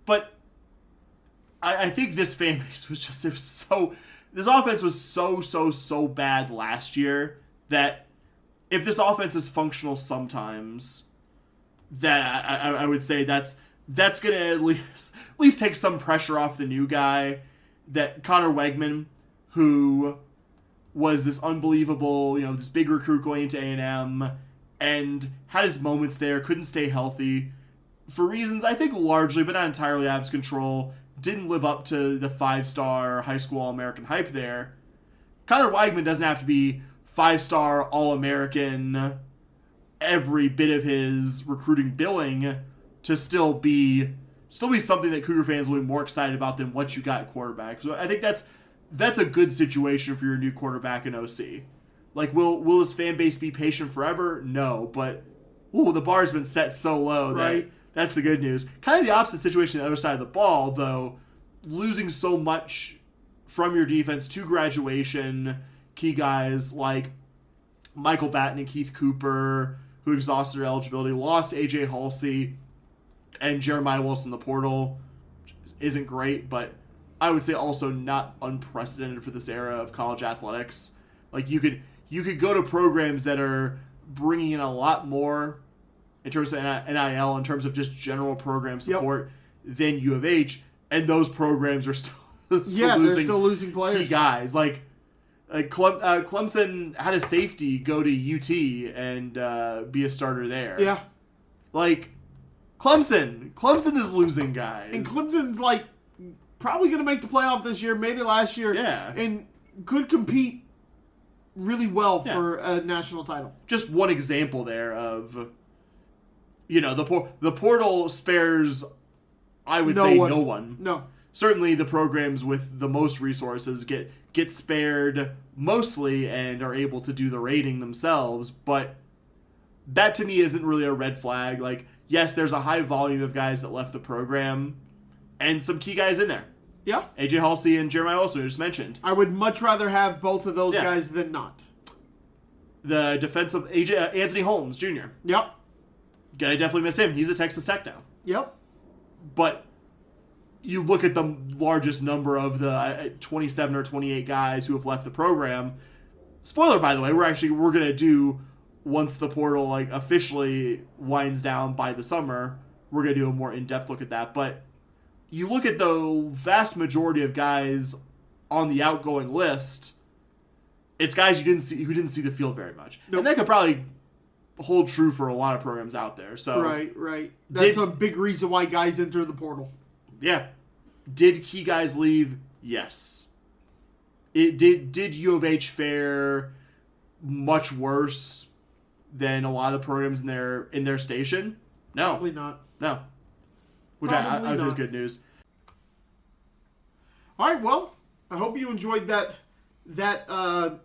[SPEAKER 4] but I think this fan base was just this offense was so bad last year that if this offense is functional sometimes, that I would say that's going to at least take some pressure off the new guy. That Connor Wegman, who was this unbelievable, this big recruit going into A&M and had his moments there, couldn't stay healthy for reasons I think largely, but not entirely out of his control, didn't live up to the 5-star high school All-American hype there. Connor Wegman doesn't have to be 5-star All-American every bit of his recruiting billing to still be something that Cougar fans will be more excited about than what you got at quarterback. So I think that's a good situation for your new quarterback in OC. Like, will his fan base be patient forever? No, but the bar's been set so low that that's the good news. Kind of the opposite situation on the other side of the ball, though. Losing so much from your defense to graduation, key guys like Michael Batten and Keith Cooper, who exhausted their eligibility, lost A.J. Halsey and Jeremiah Wilson in the portal, which isn't great, but I would say also not unprecedented for this era of college athletics. Like, you could go to programs that are bringing in a lot more in terms of NIL, in terms of just general program support, than U of H, and those programs are still
[SPEAKER 5] they're still losing players.
[SPEAKER 4] Key guys. Like Clemson had a safety go to UT and be a starter there.
[SPEAKER 5] Yeah.
[SPEAKER 4] Like, Clemson is losing guys.
[SPEAKER 5] And Clemson's, probably going to make the playoff this year, maybe last year.
[SPEAKER 4] Yeah.
[SPEAKER 5] And could compete really well for a national title.
[SPEAKER 4] Just one example there of, the portal spares, I would say, no one.
[SPEAKER 5] No.
[SPEAKER 4] Certainly the programs with the most resources get spared mostly and are able to do the rating themselves, but that to me isn't really a red flag. Like, yes, there's a high volume of guys that left the program and some key guys in there.
[SPEAKER 5] Yeah.
[SPEAKER 4] AJ Halsey and Jeremiah Wilson, just mentioned.
[SPEAKER 5] I would much rather have both of those guys than not.
[SPEAKER 4] The defensive Anthony Holmes Jr.
[SPEAKER 5] Yep.
[SPEAKER 4] Gotta definitely miss him. He's at Texas Tech now.
[SPEAKER 5] Yep.
[SPEAKER 4] But you look at the largest number of the 27 or 28 guys who have left the program. Spoiler, by the way, we're going to do, once the portal like officially winds down by the summer, we're going to do a more in-depth look at that. But you look at the vast majority of guys on the outgoing list, it's guys who didn't see the field very much. Nope. And that could probably hold true for a lot of programs out there. So
[SPEAKER 5] Right. That's a big reason why guys enter the portal.
[SPEAKER 4] Yeah. Did key guys leave? Yes. Did U of H fare much worse than a lot of the programs in their station? No.
[SPEAKER 5] Probably not.
[SPEAKER 4] No. Which I would say is good news.
[SPEAKER 5] All right, well, I hope you enjoyed that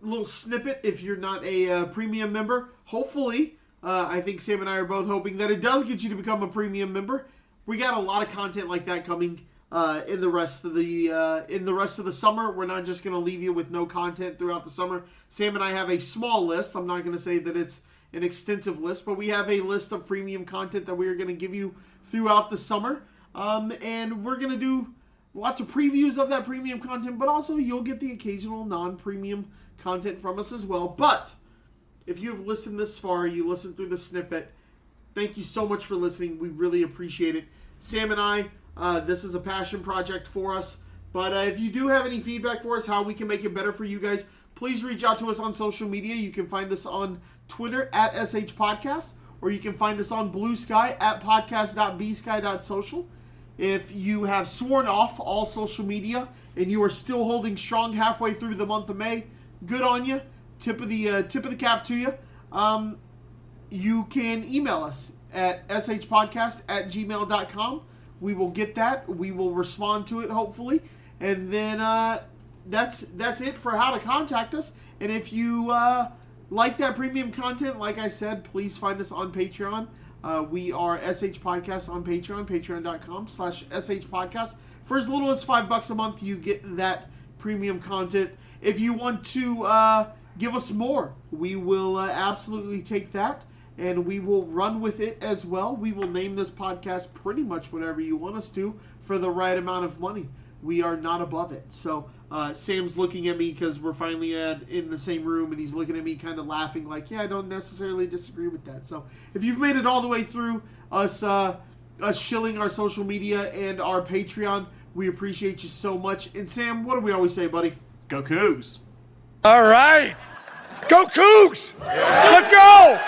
[SPEAKER 5] little snippet if you're not a premium member. Hopefully, I think Sam and I are both hoping that it does get you to become a premium member. We got a lot of content like that coming in the rest of the summer. We're not just going to leave you with no content throughout the summer. Sam and I have a small list. I'm not going to say that it's an extensive list, but we have a list of premium content that we are going to give you throughout the summer. And we're going to do lots of previews of that premium content, but also you'll get the occasional non-premium content from us as well. But if you have listened this far, you listened through the snippet, thank you so much for listening. We really appreciate it. Sam and I, this is a passion project for us. But if you do have any feedback for us, how we can make it better for you guys, please reach out to us on social media. You can find us on Twitter at SH Podcast, or you can find us on Blue Sky at podcast.bsky.social. If you have sworn off all social media and you are still holding strong halfway through the month of May, good on you. Tip of the cap to you. You can email us at shpodcast@gmail.com. We will get that. We will respond to it, hopefully. And then that's it for how to contact us. And if you like that premium content, like I said, please find us on Patreon. We are SH Podcast on Patreon, patreon.com/SH Podcast. For as little as $5 a month, you get that premium content. If you want to give us more, we will absolutely take that, and we will run with it as well. We will name this podcast pretty much whatever you want us to for the right amount of money. We are not above it. So Sam's looking at me because we're finally in the same room, and he's looking at me kind of laughing like, yeah, I don't necessarily disagree with that. So if you've made it all the way through us shilling our social media and our Patreon, we appreciate you so much. And Sam, what do we always say, buddy?
[SPEAKER 4] Go Coogs.
[SPEAKER 3] All right. Go Cougs! Let's go!